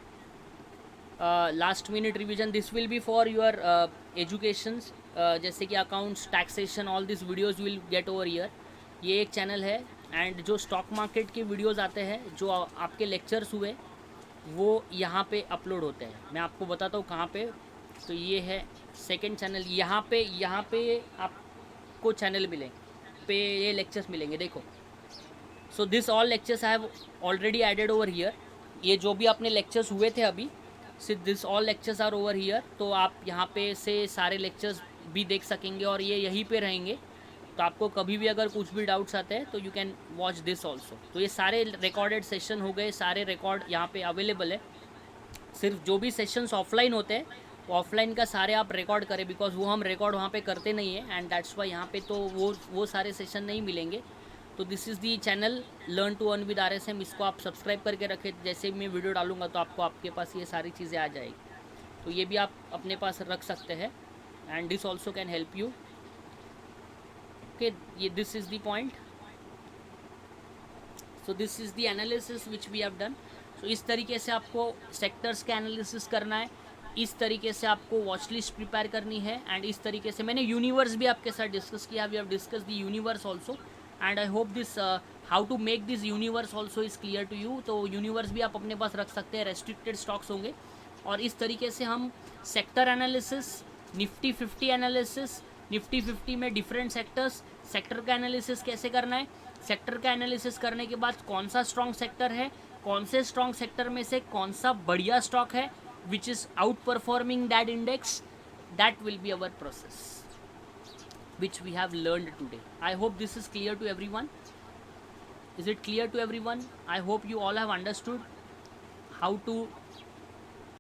S1: last minute revision. This will be for your educations, जैसे कि accounts, taxation, all this videos will get over year. ये एक चैनल है, एंड जो स्टॉक मार्केट के वीडियोज़ आते हैं, जो आपके लेक्चर्स हुए, वो यहाँ पे अपलोड होते हैं। मैं आपको बताता हूँ कहाँ पे। तो ये है सेकंड चैनल, यहाँ पे आपको चैनल मिलेंगे, ये लेक्चर्स मिलेंगे, देखो। So this all lectures I have already added over here. ये जो भी आपने लेक्चर्स हुए थे अभी, this all lectures are over here. तो आप यहाँ पे से सारे लेक्चर्स भी देख सकेंगे, और ये यहीं पे रहेंगे। तो आपको कभी भी अगर कुछ भी डाउट्स आते हैं तो you can watch this also. तो ये सारे रिकॉर्डेड सेशन हो गए, सारे रिकॉर्ड यहाँ पे अवेलेबल है। सिर्फ जो भी सेशंस ऑफलाइन होते हैं, ऑफलाइन का सारे आप रिकॉर्ड करें, बिकॉज वो हम रिकॉर्ड वहाँ पे करते नहीं है, एंड दैट्स वाई यहाँ पे तो वो सारे सेशन नहीं मिलेंगे। तो this is the channel learn to earn with RSM। इसको आप सब्सक्राइब करके रखें, जैसे मैं वीडियो डालूंगा तो आपको आपके पास ये सारी चीज़ें आ जाएगी। तो ये भी आप अपने पास रख सकते हैं, and this also can help you. Okay, ये this is the point. So this is the analysis which we have done. So इस तरीके से आपको सेक्टर्स का एनालिसिस करना है, इस तरीके से आपको वॉच लिस्ट प्रिपेयर करनी है, एंड इस तरीके से मैंने यूनिवर्स भी आपके साथ डिस्कस किया। We have discuss the universe also, and I hope this how to make this universe also is clear to you. तो यूनिवर्स भी आप अपने पास रख सकते हैं, रेस्ट्रिक्टेड स्टॉक्स होंगे. और इस तरीके से हम sector analysis, Nifty 50 analysis, Nifty 50 में डिफरेंट सेक्टर्स, सेक्टर का एनालिसिस कैसे करना है, सेक्टर का एनालिसिस करने के बाद कौन सा स्ट्रॉन्ग सेक्टर है, कौन से स्ट्रॉन्ग सेक्टर में से कौन सा बढ़िया स्टॉक है which is out performing that index, that will be our process which we have learned today. I hope this is clear to everyone. Is it clear to everyone? I hope you all have understood how to